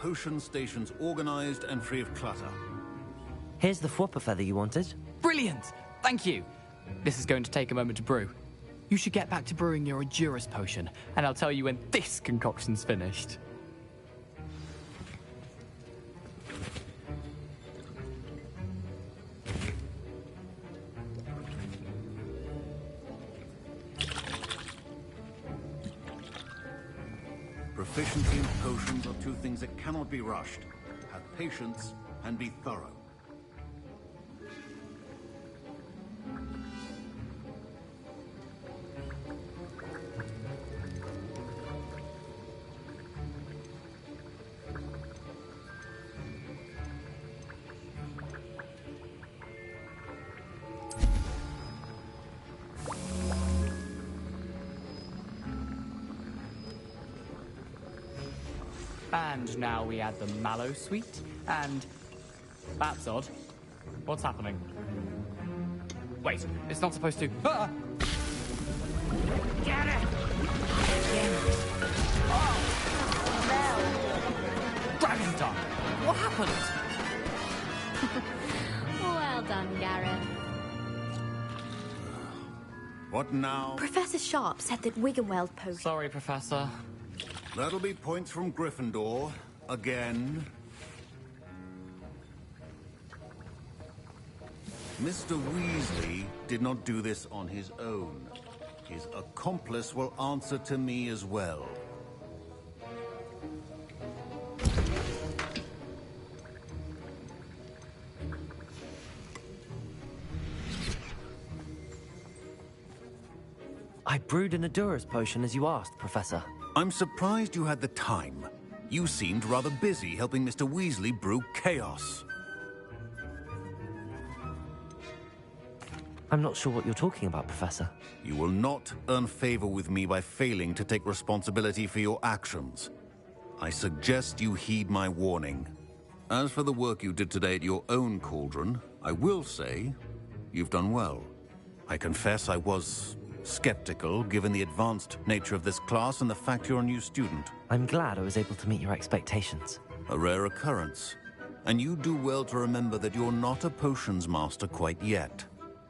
Speaker 23: Potion stations organized and free of clutter.
Speaker 9: Here's the Fwooper feather you wanted.
Speaker 5: Brilliant! Thank you! This is going to take a moment to brew. You should get back to brewing your Edurus potion, and I'll tell you when this concoction's finished.
Speaker 23: Proficiency in potions are two things that cannot be rushed. Have patience and be thorough.
Speaker 5: And now we add the mallow sweet, and... That's odd. What's happening? Wait, it's not supposed to... Ah!
Speaker 4: Get it!
Speaker 5: Dragon tongue! What happened?
Speaker 11: Well done, Gareth.
Speaker 23: What now?
Speaker 20: Professor Sharp said that Wiggenweld potion...
Speaker 5: Sorry, Professor.
Speaker 23: That'll be points from Gryffindor. Again. Mr. Weasley did not do this on his own. His accomplice will answer to me as well.
Speaker 9: I brewed an Adura's potion as you asked, Professor.
Speaker 23: I'm surprised you had the time. You seemed rather busy helping Mr. Weasley brew chaos.
Speaker 9: I'm not sure what you're talking about, Professor.
Speaker 23: You will not earn favor with me by failing to take responsibility for your actions. I suggest you heed my warning. As for the work you did today at your own cauldron, I will say you've done well. I confess I was skeptical, given the advanced nature of this class and the fact you're a new student.
Speaker 9: I'm glad I was able to meet your expectations.
Speaker 23: A rare occurrence. And you do well to remember that you're not a potions master quite yet.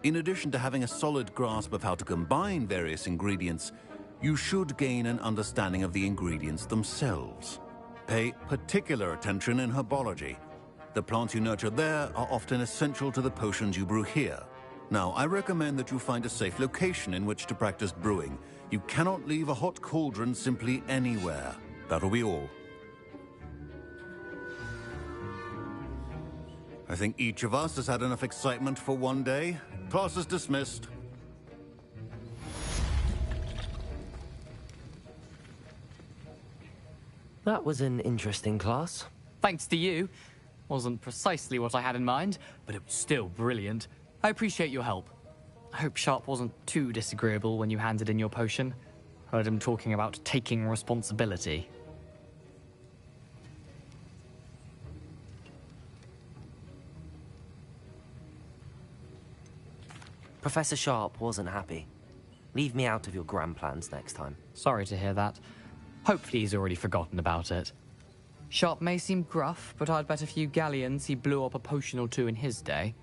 Speaker 23: In addition to having a solid grasp of how to combine various ingredients, you should gain an understanding of the ingredients themselves. Pay particular attention in herbology. The plants you nurture there are often essential to the potions you brew here. Now, I recommend that you find a safe location in which to practice brewing. You cannot leave a hot cauldron simply anywhere. That'll be all. I think each of us has had enough excitement for one day. Class is dismissed.
Speaker 9: That was an interesting class.
Speaker 5: Thanks to you. Wasn't precisely what I had in mind, but it was still brilliant. I appreciate your help. I hope Sharp wasn't too disagreeable when you handed in your potion. Heard him talking about taking responsibility.
Speaker 9: Professor Sharp wasn't happy. Leave me out of your grand plans next time.
Speaker 5: Sorry to hear that. Hopefully he's already forgotten about it. Sharp may seem gruff, but I'd bet a few galleons he blew up a potion or two in his day.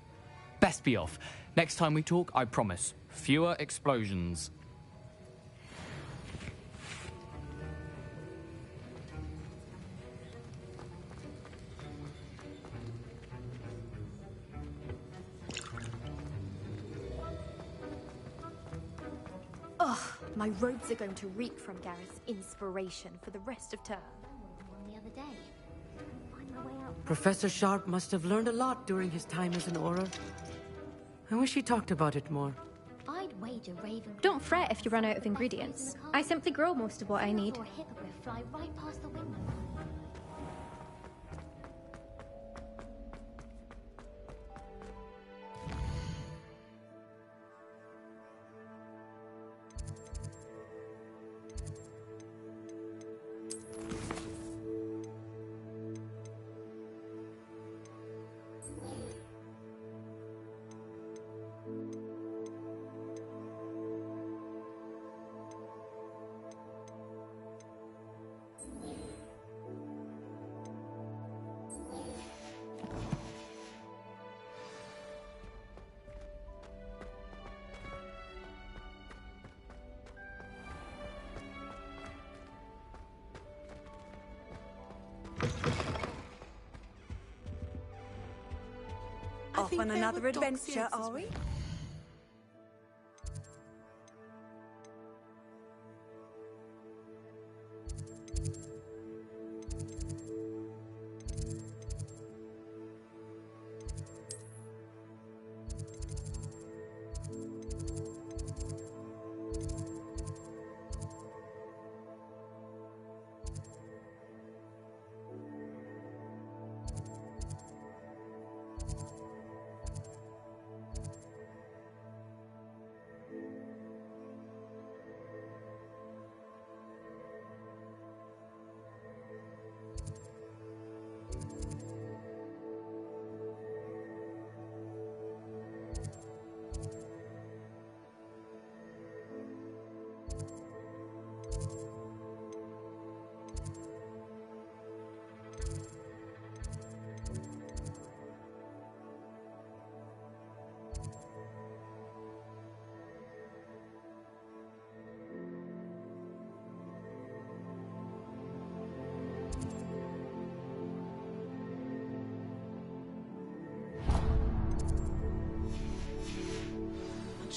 Speaker 5: Best be off. Next time we talk, I promise, fewer explosions.
Speaker 8: Ugh, my robes are going to reek from Gareth's inspiration for the rest of term.
Speaker 21: The other day. Find my way out.
Speaker 22: Professor Sharp must have learned a lot during his time as an Auror. I wish he talked about it more.
Speaker 21: I'd wager Raven.
Speaker 8: Don't fret if you run out of ingredients. I simply grow most of what I need.
Speaker 21: Saw a hippogriff fly right past the window.
Speaker 2: Off on another adventure, are we?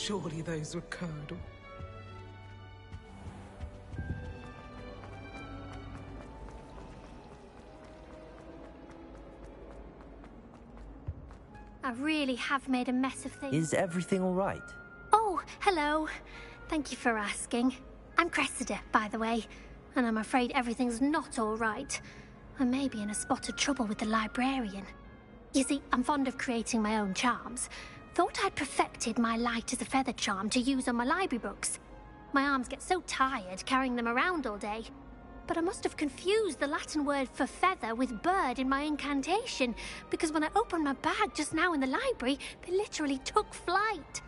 Speaker 7: Surely those were curdle.
Speaker 21: I really have made a mess of things.
Speaker 9: Is everything all right?
Speaker 21: Oh, hello. Thank you for asking. I'm Cressida, by the way, and I'm afraid everything's not all right. I may be in a spot of trouble with the librarian. You see, I'm fond of creating my own charms. Thought I'd perfected my light as a feather charm to use on my library books. My arms get so tired carrying them around all day. But I must have confused the Latin word for feather with bird in my incantation, because when I opened my bag just now in the library, they literally took flight.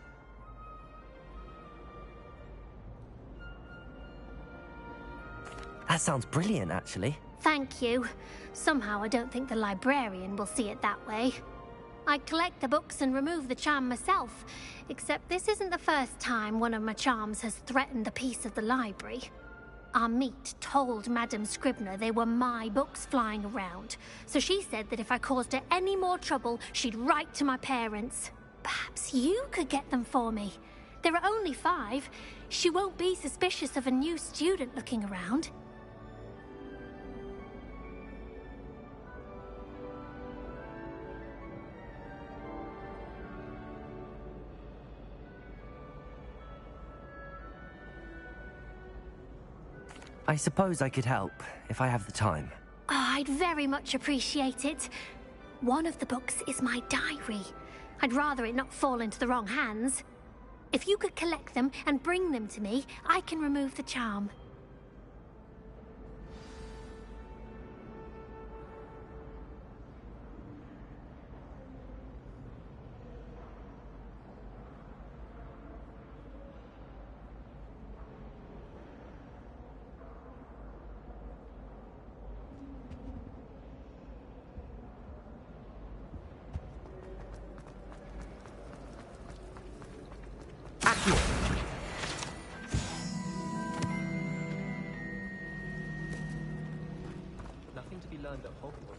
Speaker 9: That sounds brilliant, actually.
Speaker 21: Thank you. Somehow I don't think the librarian will see it that way. I'd collect the books and remove the charm myself, except this isn't the first time one of my charms has threatened the peace of the library. Our meet told Madame Scribner they were my books flying around, so she said that if I caused her any more trouble, she'd write to my parents. Perhaps you could get them for me. There are only 5. She won't be suspicious of a new student looking around.
Speaker 9: I suppose I could help, if I have the time.
Speaker 21: Oh, I'd very much appreciate it. One of the books is my diary. I'd rather it not fall into the wrong hands. If you could collect them and bring them to me, I can remove the charm.
Speaker 6: Nothing to be learned at Hogwarts.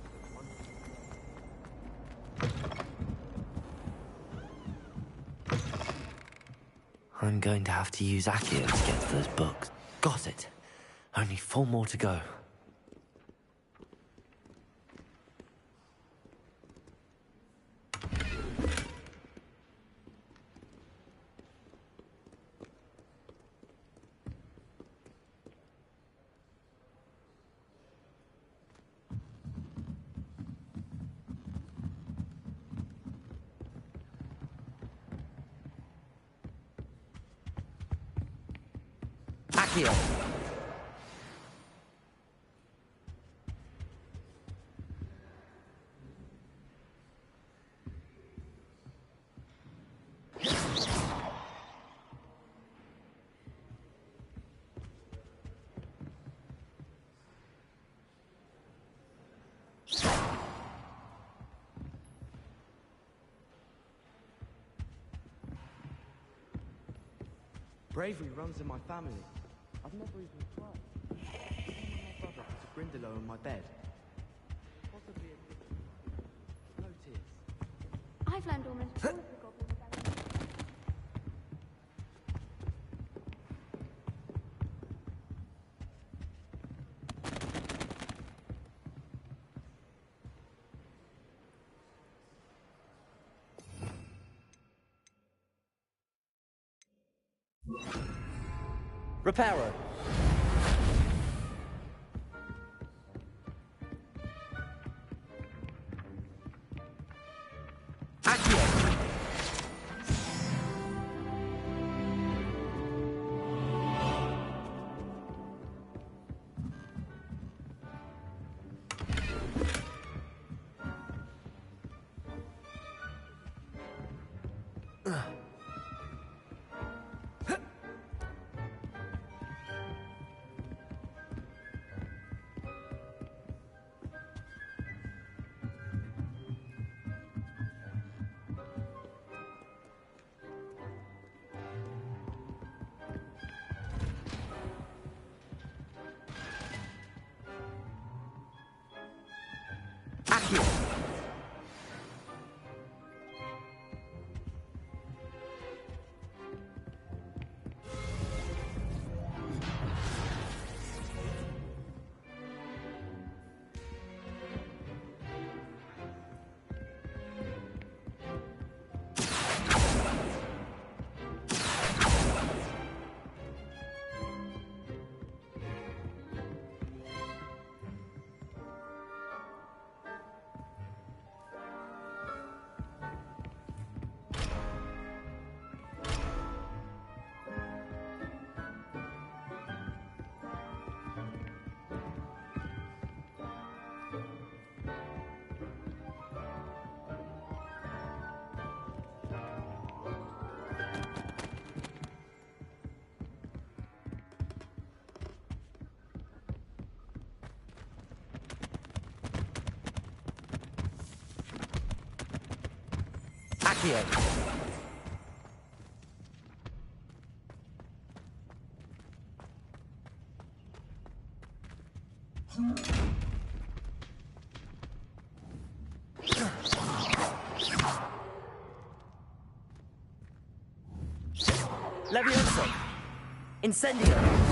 Speaker 9: I'm going to have to use Accio to get to those books. Got it. Only 4 more to go. Accio!
Speaker 12: Bravery runs in my family. I've never even tried. My brother put a Grindylow on my bed. Possibly a... No tears.
Speaker 21: I've learned almost all of the goblins.
Speaker 9: Reparo! Accio. Levioso! Incendio!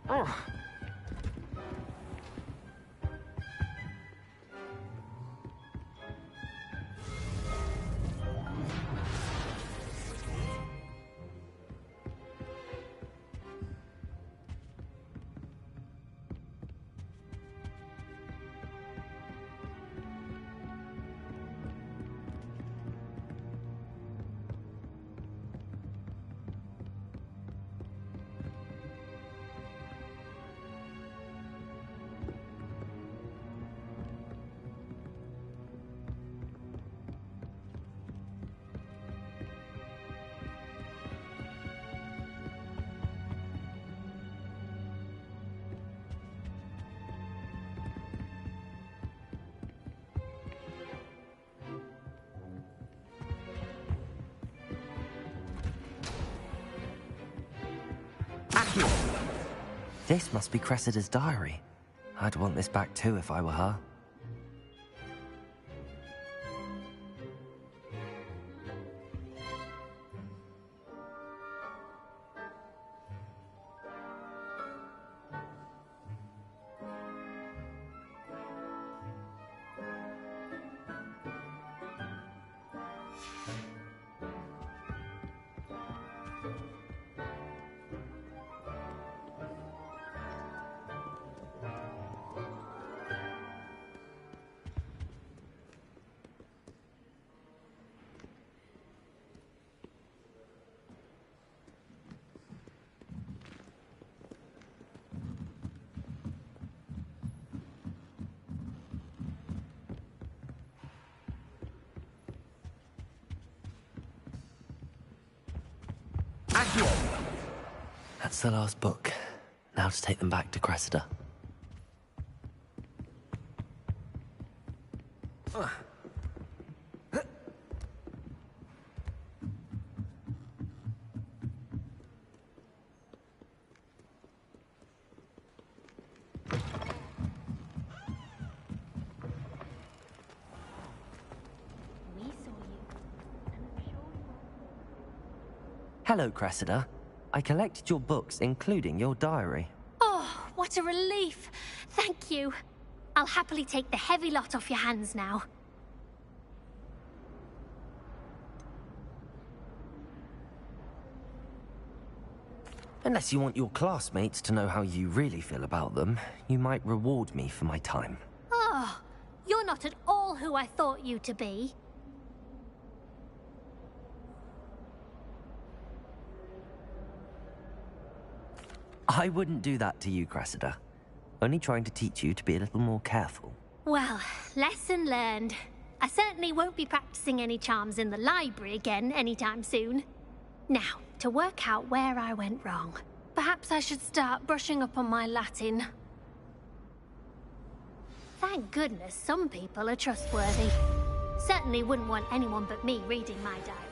Speaker 9: Oh. Accio! This must be Cressida's diary. I'd want this back too if I were her. Accio! That's the last book. Now to take them back to Cressida. Hello, Cressida. I collected your books, including your diary.
Speaker 21: Oh, what a relief. Thank you. I'll happily take the heavy lot off your hands now.
Speaker 9: Unless you want your classmates to know how you really feel about them, you might reward me for my time.
Speaker 21: Oh, you're not at all who I thought you to be.
Speaker 9: I wouldn't do that to you, Cressida. Only trying to teach you to be a little more careful.
Speaker 21: Well, lesson learned. I certainly won't be practicing any charms in the library again anytime soon. Now, to work out where I went wrong. Perhaps I should start brushing up on my Latin. Thank goodness some people are trustworthy. Certainly wouldn't want anyone but me reading my diary.